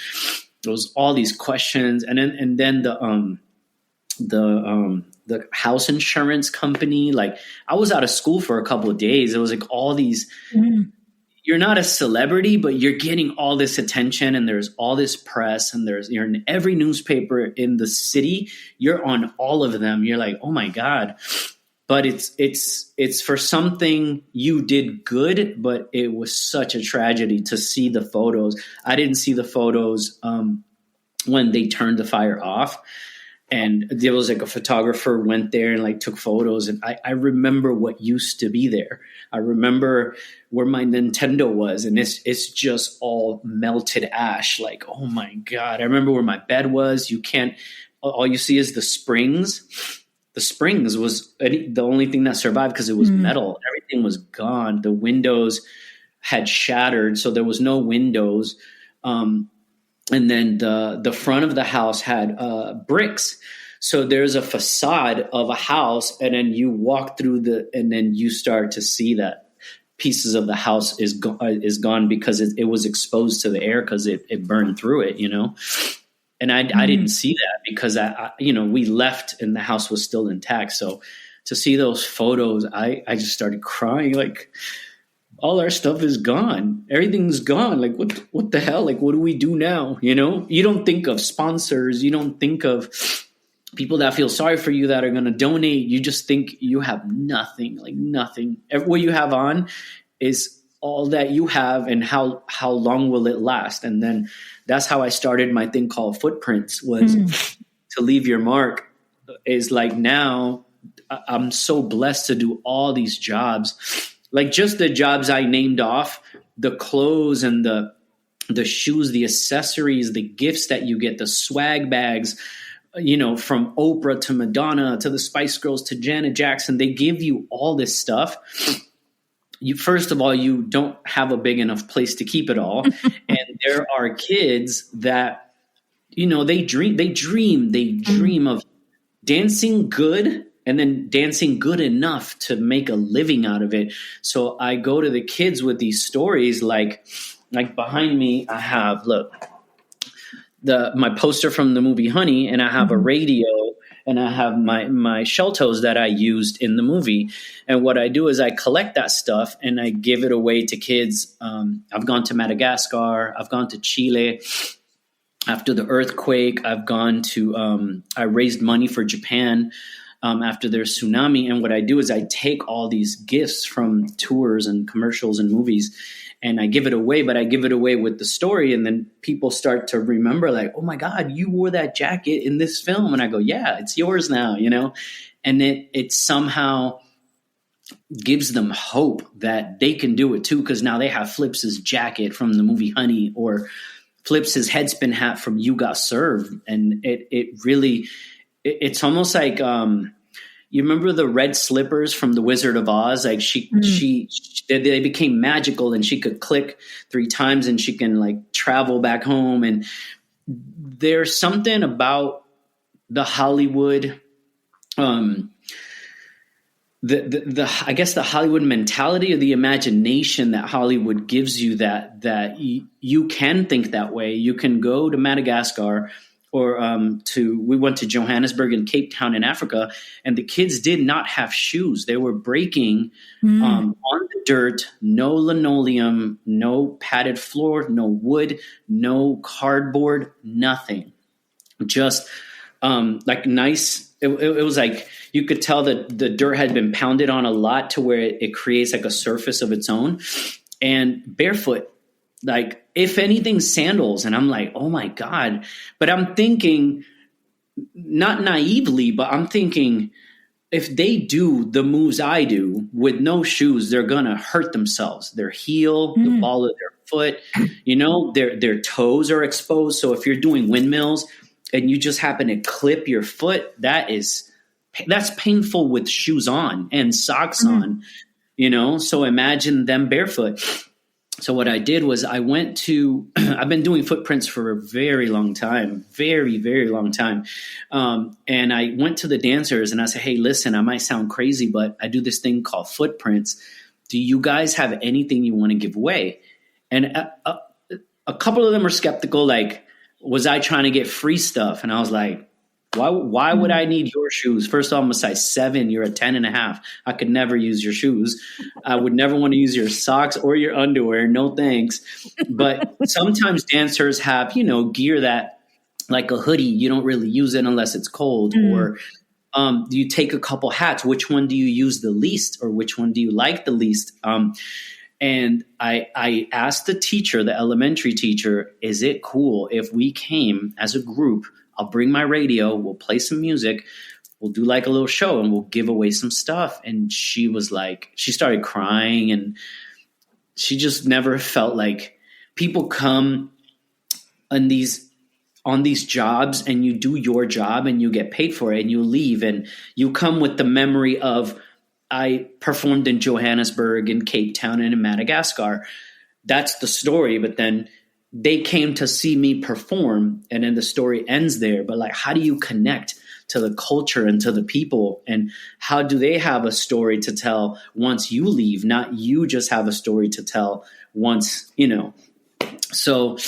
there was all these questions. And then the house insurance company, like I was out of school for a couple of days. It was like all these, you're not a celebrity, but you're getting all this attention and there's all this press and you're in every newspaper in the city. You're on all of them. You're like, oh my God. But it's for something you did good, but it was such a tragedy to see the photos. I didn't see the photos when they turned the fire off. And there was like a photographer went there and like took photos. And I remember what used to be there. I remember where my Nintendo was. And it's just all melted ash. Like, oh my God. I remember where my bed was. All you see is the springs. The springs was the only thing that survived because it was metal. Everything was gone. The windows had shattered. So there was no windows. And then the front of the house had bricks. So there's a facade of a house, and then you walk through and then you start to see that pieces of the house is gone because it was exposed to the air because it burned through it, And I didn't see that because we left and the house was still intact. So to see those photos, I just started crying. Like, all our stuff is gone. Everything's gone. Like, what the hell? Like, what do we do now? You don't think of sponsors. You don't think of people that feel sorry for you that are going to donate. You just think you have nothing, like nothing. What you have on is all that you have and how long will it last? And then that's how I started my thing called Footprints was to leave your mark is like now I'm so blessed to do all these jobs. Like just the jobs I named off, the clothes and the shoes, the accessories, the gifts that you get, the swag bags, from Oprah to Madonna to the Spice Girls to Janet Jackson, they give you all this stuff. First of all, you don't have a big enough place to keep it all. And there are kids that, they dream of dancing good and then dancing good enough to make a living out of it. So I go to the kids with these stories like behind me, I have, look, my poster from the movie Honey, and I have a radio and I have my shell toes that I used in the movie. And what I do is I collect that stuff and I give it away to kids. I've gone to Madagascar. I've gone to Chile. After the earthquake, I've gone to, I raised money for Japan after their tsunami. And what I do is I take all these gifts from tours and commercials and movies and I give it away, but I give it away with the story. And then people start to remember like, oh my God, you wore that jacket in this film. And I go, yeah, it's yours now, you know? And it somehow gives them hope that they can do it too. Cause now they have Flipz's jacket from the movie Honey or Flipz's headspin hat from You Got Served. And it really, it's almost like, you remember the red slippers from The Wizard of Oz? Like they became magical and she could click 3 times and she can like travel back home. And there's something about the Hollywood, I guess the Hollywood mentality or the imagination that Hollywood gives you that you can think that way. You can go to Madagascar or we went to Johannesburg and Cape Town in Africa, and the kids did not have shoes. They were breaking on the dirt, no linoleum, no padded floor, no wood, no cardboard, nothing. Just like nice. It was like you could tell that the dirt had been pounded on a lot to where it creates like a surface of its own, and barefoot. Like if anything, sandals. And I'm like, oh my God. But I'm thinking not naively, but I'm thinking if they do the moves I do with no shoes, they're going to hurt themselves. Their heel, the ball of their foot, you know, their toes are exposed. So if you're doing windmills and you just happen to clip your foot, that's painful with shoes on and socks on, you know? So imagine them barefoot. So what I did was I went to, I've been doing footprints for a very long time, very, very long time. And I went to the dancers and I said, hey, listen, I might sound crazy, but I do this thing called footprints. Do you guys have anything you want to give away? And a couple of them are skeptical, like, was I trying to get free stuff? And I was like, why would I need your shoes? First of all, I'm a size 7. You're a 10.5. I could never use your shoes. I would never want to use your socks or your underwear. No thanks. But sometimes dancers have, you know, gear that like a hoodie, you don't really use it unless it's cold. Or you take a couple hats. Which one do you use the least? Or which one do you like the least? And I asked the teacher, the elementary teacher, is it cool if we came as a group? I'll bring my radio, we'll play some music, we'll do like a little show and we'll give away some stuff. And she was like, she started crying and she just never felt like people come on these jobs and you do your job and you get paid for it and you leave and you come with the memory of I performed in Johannesburg and Cape Town and in Madagascar. That's the story. But then they came to see me perform and then the story ends there. But like, how do you connect to the culture and to the people? And how do they have a story to tell once you leave, not you just have a story to tell once, you know? So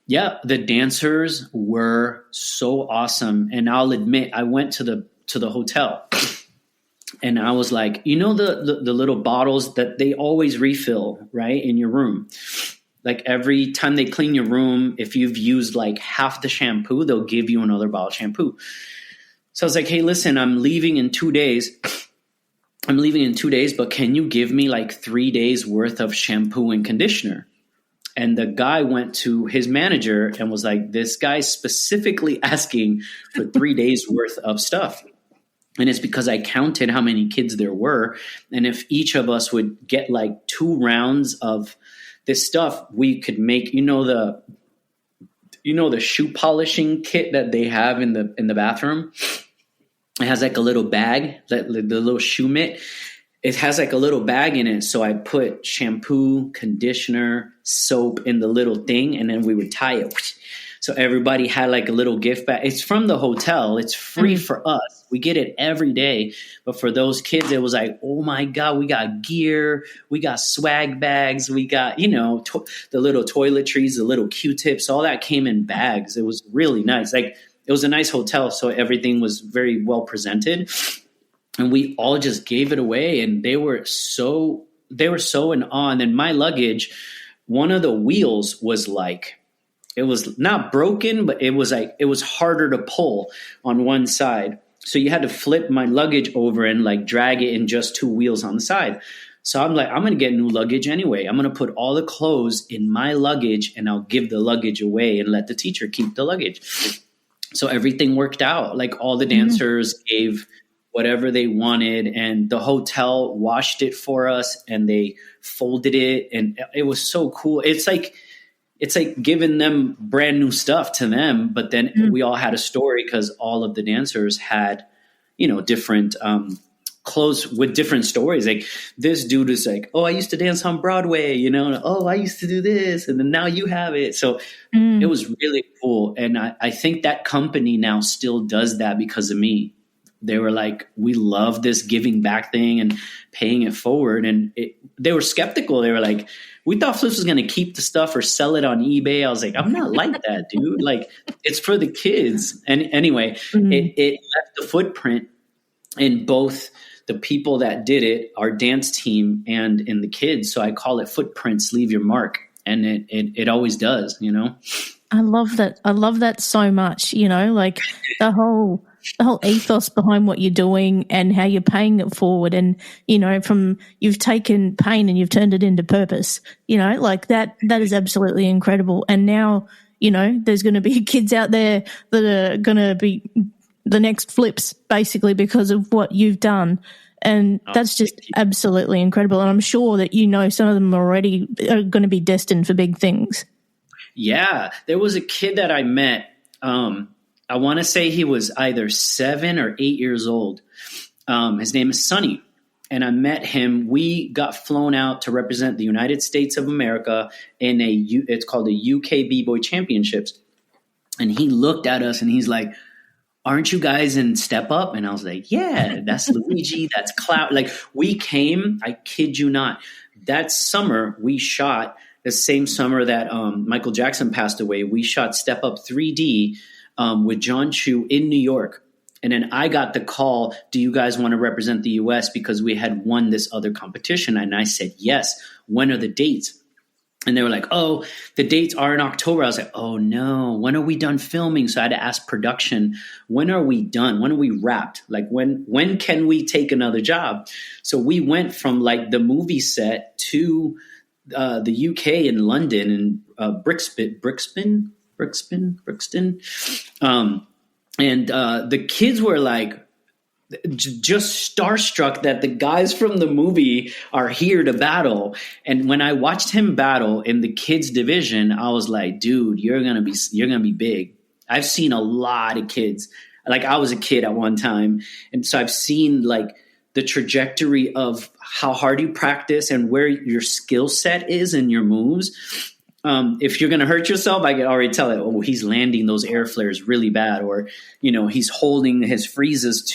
yeah, the dancers were so awesome. And I'll admit, I went to the hotel and I was like, you know, the little bottles that they always refill, right, in your room. Like every time they clean your room, if you've used like half the shampoo, they'll give you another bottle of shampoo. So I was like, hey, listen, I'm leaving in 2 days. But can you give me like 3 days worth of shampoo and conditioner? And the guy went to his manager and was like, this guy's specifically asking for 3 days worth of stuff. And it's because I counted how many kids there were. And if each of us would get like 2 rounds of this stuff, we could make, you know, the shoe polishing kit that they have in the bathroom. It has like a little bag, like the little shoe mitt. It has like a little bag in it. So I put shampoo, conditioner, soap in the little thing, and then we would tie it. So everybody had like a little gift bag. It's from the hotel. It's free for us. We get it every day. But for those kids, it was like, oh my God, we got gear. We got swag bags. We got, you know, the little toiletries, the little Q-tips, all that came in bags. It was really nice. Like it was a nice hotel, so everything was very well presented. And we all just gave it away, and they were so in awe. And then my luggage, one of the wheels was like, it was not broken, but it was harder to pull on one side. So you had to flip my luggage over and like drag it in just two wheels on the side. So I'm like, I'm going to get new luggage anyway. I'm going to put all the clothes in my luggage, and I'll give the luggage away and let the teacher keep the luggage. So everything worked out. Like all the dancers gave whatever they wanted, and the hotel washed it for us, and they folded it, and it was so cool. It's like giving them brand new stuff to them, but then we all had a story because all of the dancers had, different clothes with different stories. Like this dude is like, oh, I used to dance on Broadway, oh, I used to do this, and then now you have it. So it was really cool. And I think that company now still does that because of me. They were like, we love this giving back thing and paying it forward. And they were skeptical. They were like, we thought Flipz was going to keep the stuff or sell it on eBay. I was like, I'm not like that, dude. Like, it's for the kids. And anyway, it left the footprint in both the people that did it, our dance team, and in the kids. So I call it footprints, leave your mark. And it always does, I love that. I love that so much, like the whole ethos behind what you're doing and how you're paying it forward. And, from you've taken pain and you've turned it into purpose, like that is absolutely incredible. And now, there's going to be kids out there that are going to be the next Flipz basically because of what you've done. And that's just absolutely incredible. And I'm sure that, some of them already are going to be destined for big things. Yeah. There was a kid that I met, I want to say he was either 7 or 8 years old. His name is Sonny. And I met him. We got flown out to represent the United States of America in it's called the UK B-Boy Championships. And he looked at us and he's like, aren't you guys in Step Up? And I was like, yeah, that's Luigi, that's Cloud. Like we came, I kid you not, that summer we shot, the same summer that Michael Jackson passed away, we shot Step Up 3D with John Chu in New York. And then I got the call, do you guys want to represent the US? Because we had won this other competition. And I said, yes. When are the dates? And they were like, oh, the dates are in October. I was like, oh no, when are we done filming? So I had to ask production, when are we done? When are we wrapped? Like when can we take another job? So we went from like the movie set to the UK in London and Brixton. And the kids were like just starstruck that the guys from the movie are here to battle. And when I watched him battle in the kids division, I was like, dude, you're going to be big. I've seen a lot of kids. Like I was a kid at one time. And so I've seen like the trajectory of how hard you practice and where your skill set is in your moves. If you're going to hurt yourself, I can already tell it. Oh, he's landing those air flares really bad. Or, he's holding his freezes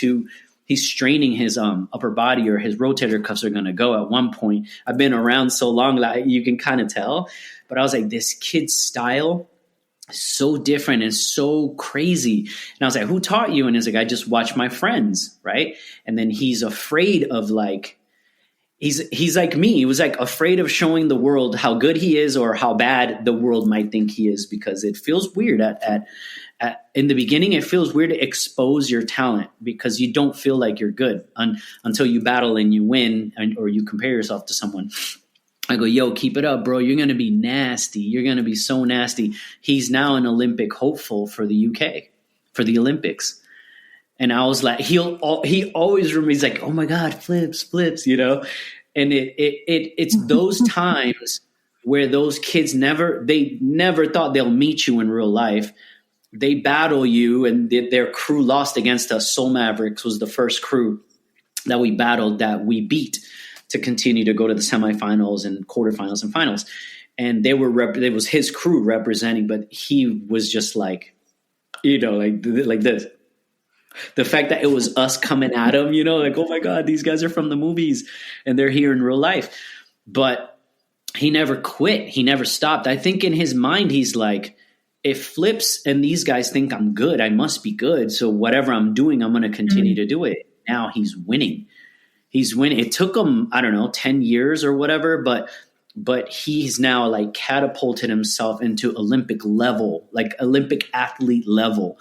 he's straining his upper body, or his rotator cuffs are going to go at one point. I've been around so long that you can kind of tell. But I was like, this kid's style is so different and so crazy. And I was like, who taught you? And he's like, I just watched my friends, right? And then he's afraid of like, he's like me. He was like afraid of showing the world how good he is or how bad the world might think he is, because it feels weird in the beginning. It feels weird to expose your talent because you don't feel like you're good until you battle and you win or you compare yourself to someone. I go, yo, keep it up, bro. You're going to be nasty. You're going to be so nasty. He's now an Olympic hopeful for the UK, for the Olympics. And I was like, he always remembers, he's like, oh my God, Flipz, and it's those times where those kids never thought they'll meet you in real life. They battle you, and their crew lost against us. Soul Mavericks was the first crew that we battled that we beat to continue to go to the semifinals and quarterfinals and finals. And it was his crew representing, but he was just like, like this. The fact that it was us coming at him, like, oh my God, these guys are from the movies and they're here in real life. But he never quit. He never stopped. I think in his mind, he's like, if Flipz and these guys think I'm good, I must be good. So whatever I'm doing, I'm going to continue to do it. Now he's winning. He's winning. It took him, I don't know, 10 years or whatever, but he's now like catapulted himself into Olympic level, like Olympic athlete level,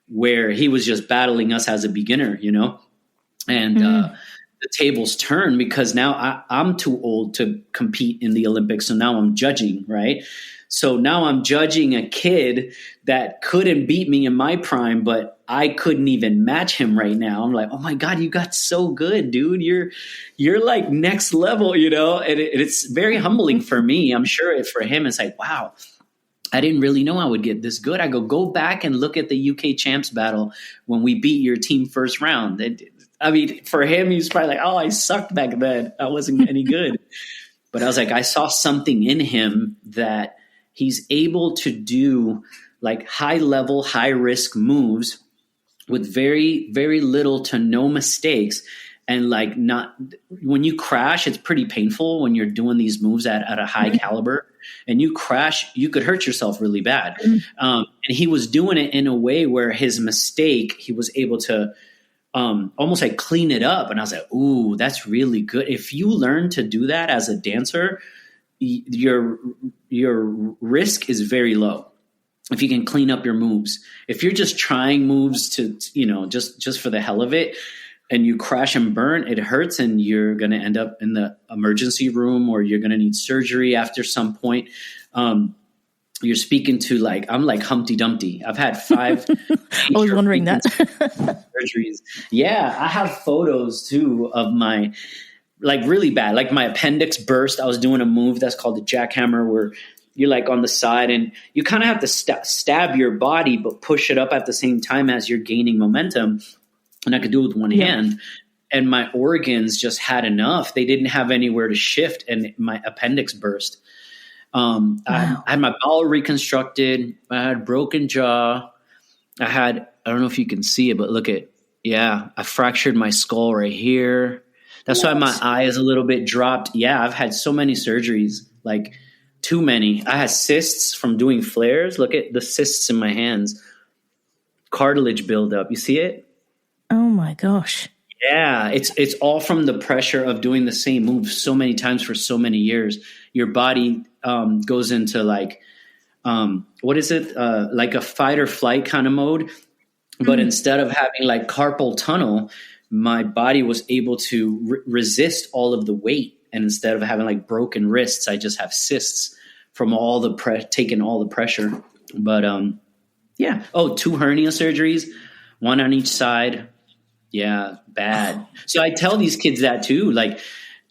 where he was just battling us as a beginner, you know? And the tables turn because now I'm too old to compete in the Olympics. So now I'm judging, right? So now I'm judging a kid that couldn't beat me in my prime, but I couldn't even match him right now. I'm like, oh my God, you got so good, dude. You're like next level, you know? And it's very humbling for me. I'm sure for him, it's like, wow, I didn't really know I would get this good. I go back and look at the UK champs battle when we beat your team first round. I mean, for him, he's probably like, oh, I sucked back then. I wasn't any good. But I was like, I saw something in him that he's able to do like high level, high risk moves with very, very little to no mistakes. And like not when you crash, it's pretty painful when you're doing these moves at a high caliber and you crash, you could hurt yourself really bad. And he was doing it in a way where his mistake, he was able to almost like clean it up. And I was like, ooh, that's really good. If you learn to do that as a dancer, your risk is very low if you can clean up your moves. If you're just trying moves to, you know, just for the hell of it and you crash and burn, it hurts and you're going to end up in the emergency room or you're going to need surgery after some point. You're speaking to like, I'm like Humpty Dumpty. I've had 5. I was wondering that. surgeries. Yeah. I have photos too of my, like really bad, like my appendix burst. I was doing a move that's called the jackhammer where you're like on the side and you kind of have to stab your body, but push it up at the same time as you're gaining momentum. And I could do it with one hand. And my organs just had enough. They didn't have anywhere to shift and my appendix burst. Wow. I had my bowel reconstructed. I had broken jaw. I don't know if you can see it, but look at, I fractured my skull right here. That's why my eye is a little bit dropped. Yeah, I've had so many surgeries, like too many. I had cysts from doing flares. Look at the cysts in my hands. Cartilage buildup. You see it? Oh my gosh. Yeah, it's all from the pressure of doing the same move so many times for so many years. Your body goes into like, what is it? Like a fight or flight kind of mode. But instead of having like carpal tunnel, my body was able to resist all of the weight. And instead of having like broken wrists, I just have cysts from all the taking all the pressure. But 2 hernia surgeries, 1 on each side. Yeah, bad. So I tell these kids that too. Like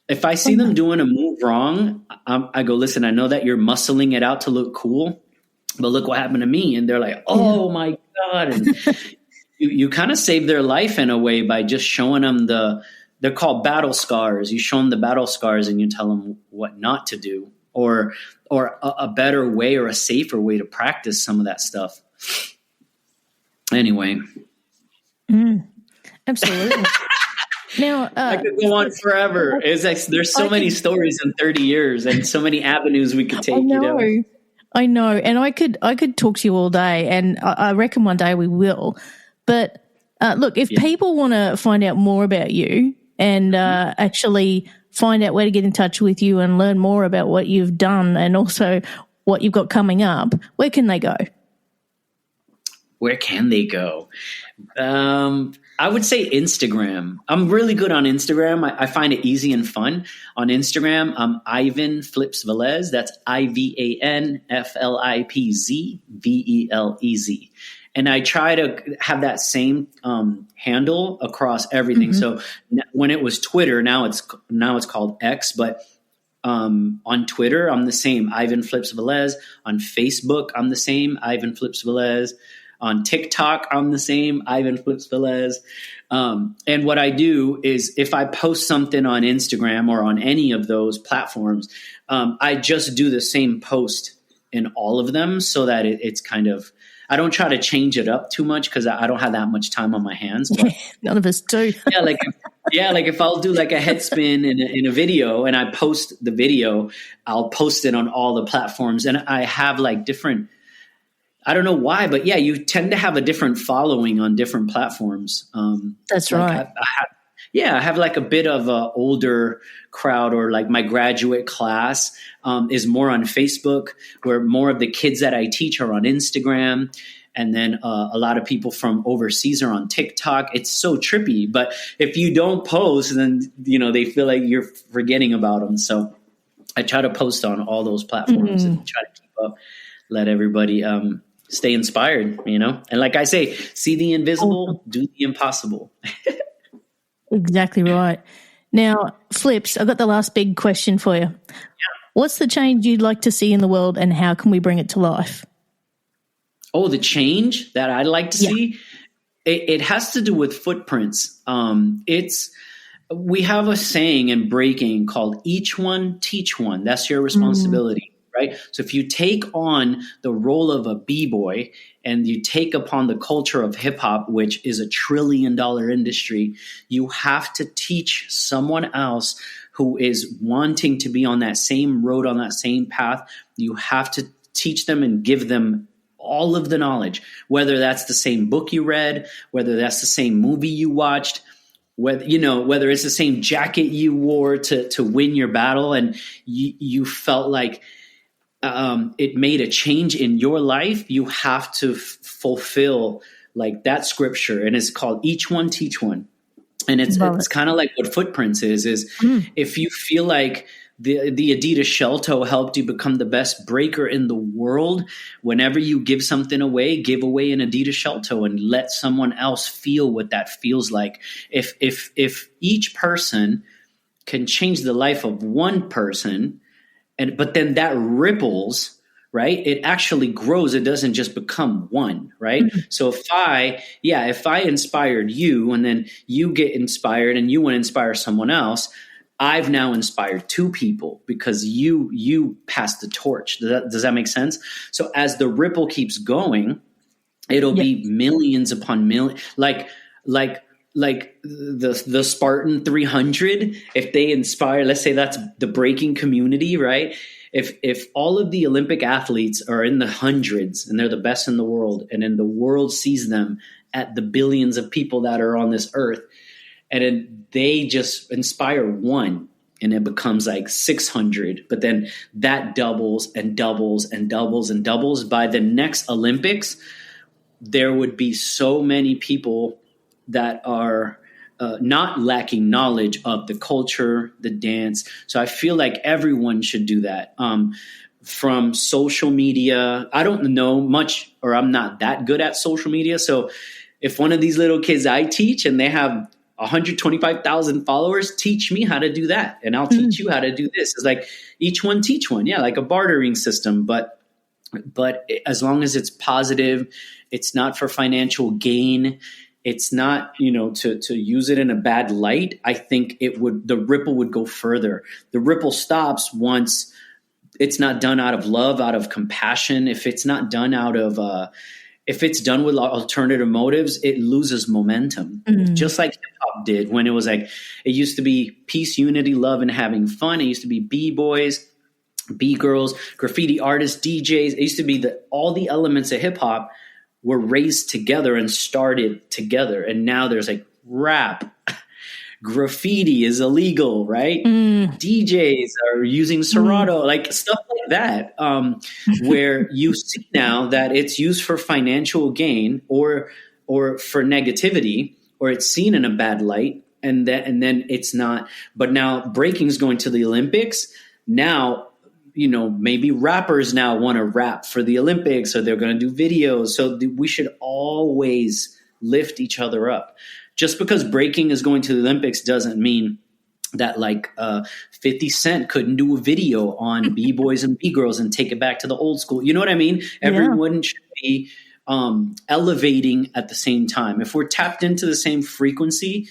if I see them doing a move wrong, I go, listen, I know that you're muscling it out to look cool, but look what happened to me. And they're like, oh my God. And you kind of save their life in a way by just showing them they're called battle scars. You show them the battle scars and you tell them what not to do or a better way or a safer way to practice some of that stuff. Anyway. Absolutely. Now, I could go on forever. It's like there's so many stories in 30 years and so many avenues we could take. I know. And I could talk to you all day and I reckon one day we will. But look, if people want to find out more about you and actually find out where to get in touch with you and learn more about what you've done and also what you've got coming up, where can they go? Where can they go? I would say Instagram. I'm really good on Instagram. I find it easy and fun. On Instagram, I'm Ivan Flipz Velez. That's IVAN FLIPZ VELEZ. And I try to have that same handle across everything. So when it was Twitter, now it's called X, but on Twitter, I'm the same, Ivan Flipz Velez. On Facebook, I'm the same, Ivan Flipz Velez. On TikTok, I'm the same, Ivan Flipz Velez. And what I do is if I post something on Instagram or on any of those platforms, I just do the same post in all of them so that it's kind of, I don't try to change it up too much because I don't have that much time on my hands. But none of us do. like if I'll do like a head spin in a video and I post the video, I'll post it on all the platforms. And I have like different, I don't know why, but yeah, you tend to have a different following on different platforms. That's right. I have like a bit of a older crowd, or like my graduate class is more on Facebook, where more of the kids that I teach are on Instagram. And then a lot of people from overseas are on TikTok. It's so trippy. But if you don't post, then, they feel like you're forgetting about them. So I try to post on all those platforms and try to keep up, let everybody stay inspired, And like I say, see the invisible, do the impossible. Exactly right. Now, Flipz, I've got the last big question for you. Yeah. What's the change you'd like to see in the world, and how can we bring it to life? Oh, the change that I'd like to see? It has to do with footprints. We have a saying in breaking called each one, teach one. That's your responsibility, right? So if you take on the role of a B-boy and you take upon the culture of hip hop, which is $1 trillion industry, you have to teach someone else who is wanting to be on that same road, on that same path. You have to teach them and give them all of the knowledge, whether that's the same book you read, whether that's the same movie you watched, whether it's the same jacket you wore to win your battle, and you felt like it made a change in your life. You have to fulfill like that scripture, and it's called each one, teach one. And it's kind of like what footprints is if you feel like the Adidas shell toe helped you become the best breaker in the world, whenever you give something away, give away an Adidas shell toe and let someone else feel what that feels like. If each person can change the life of one person, but then that ripples, right? It actually grows. It doesn't just become one, right? Mm-hmm. So if I inspired you, and then you get inspired and you want to inspire someone else, I've now inspired 2 people because you passed the torch. Does that make sense? So as the ripple keeps going, it'll be millions upon millions, like the Spartan 300. If they inspire, let's say that's the breaking community, right? If all of the Olympic athletes are in the hundreds and they're the best in the world, and then the world sees them at the billions of people that are on this earth, and then they just inspire one, and it becomes like 600. But then that doubles and doubles and doubles and doubles. By the next Olympics, there would be so many people that are not lacking knowledge of the culture, the dance. So I feel like everyone should do that. From social media, I don't know much, or I'm not that good at social media. So if one of these little kids I teach and they have 125,000 followers, teach me how to do that, and I'll teach you how to do this. It's like each one, teach one. Yeah, like a bartering system. But as long as it's positive, it's not for financial gain. It's not, to use it in a bad light. I think the ripple would go further. The ripple stops once it's not done out of love, out of compassion. If it's not done if it's done with alternative motives, it loses momentum. Just like hip hop did, when it was like, it used to be peace, unity, love, and having fun. It used to be B-boys, B-girls, graffiti artists, DJs. It used to be all the elements of hip hop were raised together and started together. And now there's like rap, graffiti is illegal, right? DJs are using Serato, like stuff like that, where you see now that it's used for financial gain or for negativity, or it's seen in a bad light, and then it's not. But now breaking is going to the Olympics. Now, maybe rappers now want to rap for the Olympics, or they're going to do videos. So we should always lift each other up. Just because breaking is going to the Olympics doesn't mean that 50 Cent couldn't do a video on B-boys and B-girls and take it back to the old school. You know what I mean? Everyone should be elevating at the same time. If we're tapped into the same frequency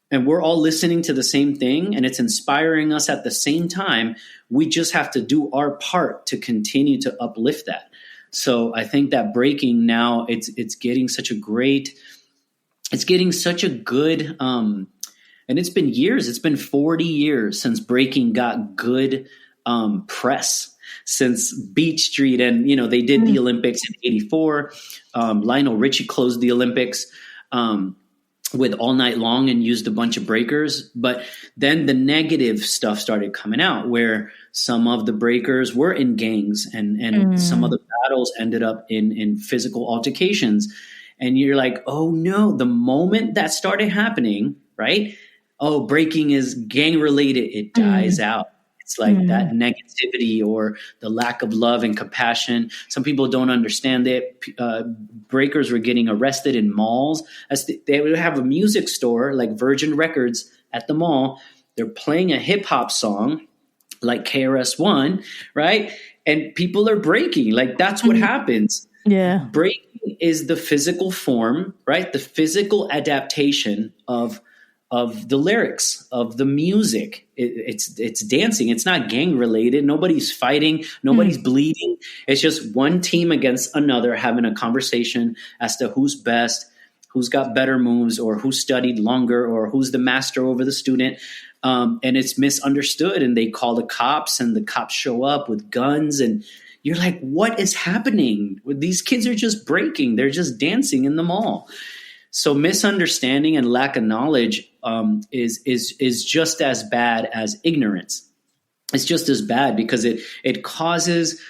and we're all listening to the same thing and it's inspiring us at the same time, we just have to do our part to continue to uplift that. So I think that breaking now, it's getting such a good, and it's been 40 years since breaking got good press. since Beach Street. And, they did the Olympics in 84. Lionel Richie closed the Olympics with All Night Long and used a bunch of breakers. But then the negative stuff started coming out where some of the breakers were in gangs and some of the battles ended up in physical altercations. And you're like, oh no, the moment that started happening, right? Oh, breaking is gang related. It dies out. It's like that negativity or the lack of love and compassion. Some people don't understand it. Breakers were getting arrested in malls. They would have a music store like Virgin Records at the mall. They're playing a hip hop song like KRS-One, right? And people are breaking. Like that's what happens. Yeah. Breaking is the physical form, right? The physical adaptation of the lyrics, of the music. It's dancing. It's not gang related. Nobody's fighting. Nobody's bleeding. It's just one team against another having a conversation as to who's best, who's got better moves, or who studied longer, or who's the master over the student. And it's misunderstood, and they call the cops, and the cops show up with guns, and you're like, what is happening? These kids are just breaking. They're just dancing in the mall. So misunderstanding and lack of knowledge is just as bad as ignorance. It's just as bad because it causes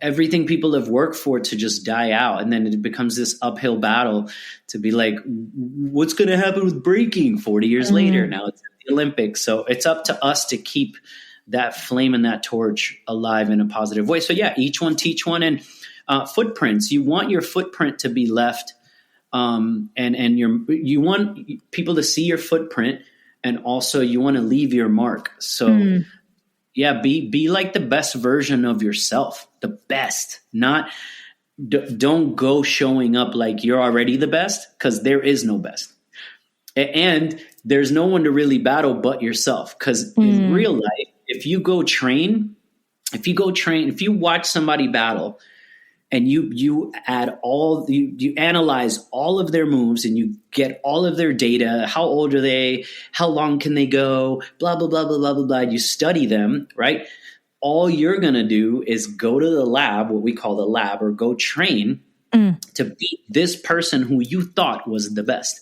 everything people have worked for to just die out. And then it becomes this uphill battle to be like, what's going to happen with breaking 40 years later? Now it's at the Olympics. So it's up to us to keep that flame and that torch alive in a positive way. So yeah, each one teach one. And footprints, you want your footprint to be left. And you want people to see your footprint, and also you want to leave your mark. So yeah, be like the best version of yourself, the best, not don't go showing up like you're already the best, because there is no best. And there's no one to really battle but yourself. Because in real life, if you watch somebody battle, and you analyze all of their moves, and you get all of their data. How old are they? How long can they go? Blah, blah, blah, blah, blah, blah, blah. You study them, right? All you're going to do is go to the lab, what we call the lab, or go train to beat this person who you thought was the best.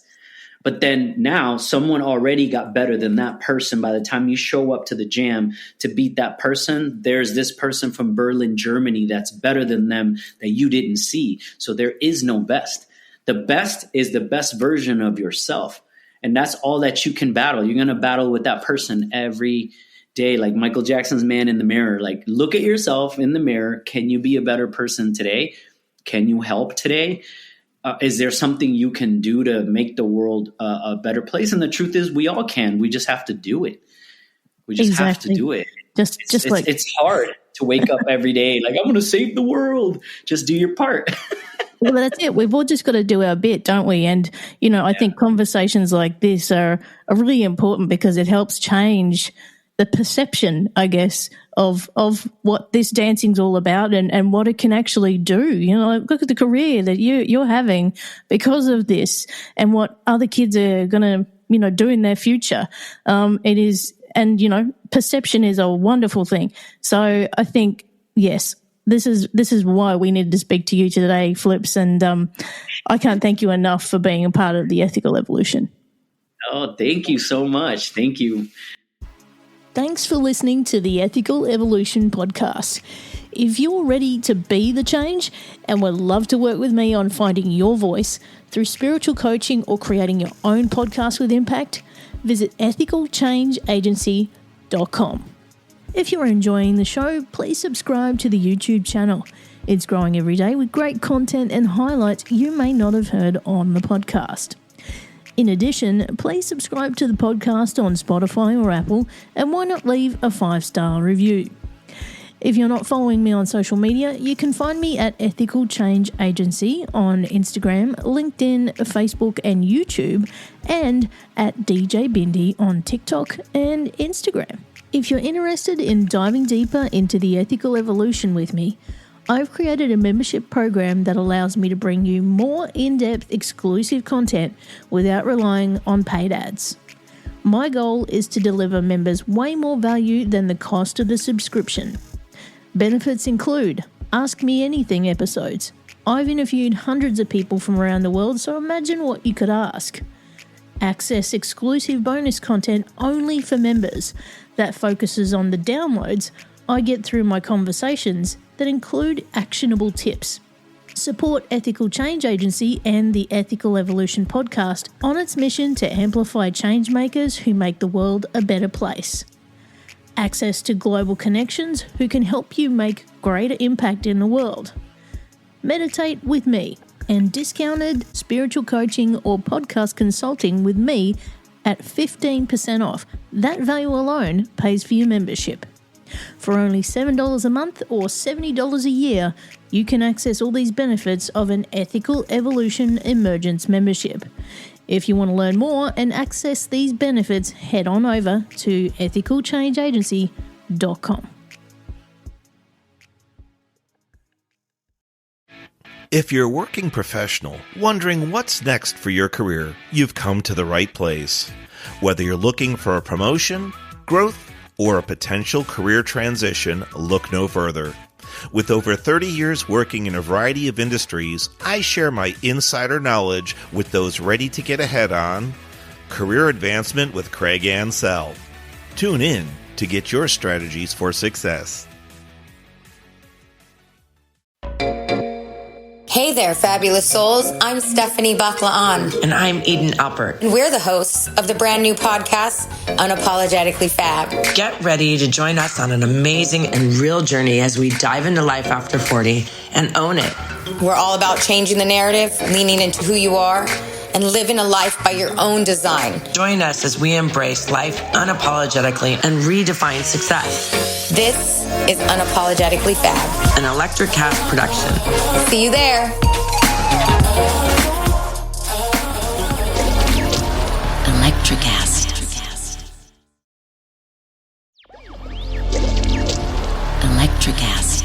But then now someone already got better than that person. By the time you show up to the jam to beat that person, there's this person from Berlin, Germany that's better than them that you didn't see. So there is no best. The best is the best version of yourself. And that's all that you can battle. You're going to battle with that person every day, like Michael Jackson's Man in the Mirror. Like, look at yourself in the mirror. Can you be a better person today? Can you help today? Is there something you can do to make the world a better place? And the truth is, we all can. We just have to do it. We just have to do it. It's hard to wake up every day like, I'm going to save the world. Just do your part. Well, that's it. We've all just got to do our bit, don't we? And, I think conversations like this are really important because it helps change the perception, I guess, of what this dancing's all about and what it can actually do. Look at the career that you're having because of this and what other kids are going to, do in their future. It is, and, perception is a wonderful thing. So I think, yes, this is why we needed to speak to you today, Flipz, and I can't thank you enough for being a part of the Ethical Evolution. Oh, thank you so much. Thank you. Thanks for listening to the Ethical Evolution podcast. If you're ready to be the change and would love to work with me on finding your voice through spiritual coaching or creating your own podcast with impact, visit ethicalchangeagency.com. If you're enjoying the show, please subscribe to the YouTube channel. It's growing every day with great content and highlights you may not have heard on the podcast. In addition, please subscribe to the podcast on Spotify or Apple, and why not leave a 5-star review? If you're not following me on social media, you can find me at Ethical Change Agency on Instagram, LinkedIn, Facebook and YouTube, and at DJ Bindi on TikTok and Instagram. If you're interested in diving deeper into the ethical evolution with me, I've created a membership program that allows me to bring you more in-depth exclusive content without relying on paid ads. My goal is to deliver members way more value than the cost of the subscription. Benefits include Ask Me Anything episodes. I've interviewed hundreds of people from around the world, so imagine what you could ask. Access exclusive bonus content only for members that focuses on the downloads I get through my conversations that include actionable tips. Support Ethical Change Agency and the Ethical Evolution podcast on its mission to amplify change makers who make the world a better place. Access to global connections who can help you make greater impact in the world. Meditate with me and discounted spiritual coaching or podcast consulting with me at 15% off. That value alone pays for your membership. For only $7 a month or $70 a year, you can access all these benefits of an Ethical Evolution Emergence membership. If you want to learn more and access these benefits, head on over to ethicalchangeagency.com. If you're a working professional wondering what's next for your career, you've come to the right place. Whether you're looking for a promotion, growth, or a potential career transition, look no further. With over 30 years working in a variety of industries, I share my insider knowledge with those ready to get ahead on Career Advancement with Craig Ansell. Tune in to get your strategies for success. Hey there, fabulous souls. I'm Stephanie Baklaan. And I'm Eden Alpert. And we're the hosts of the brand new podcast, Unapologetically Fab. Get ready to join us on an amazing and real journey as we dive into life after 40 and own it. We're all about changing the narrative, leaning into who you are, and living a life by your own design. Join us as we embrace life unapologetically and redefine success. This is Unapologetically Fab, an Electric Cast production. See you there. Electricast. Electricast.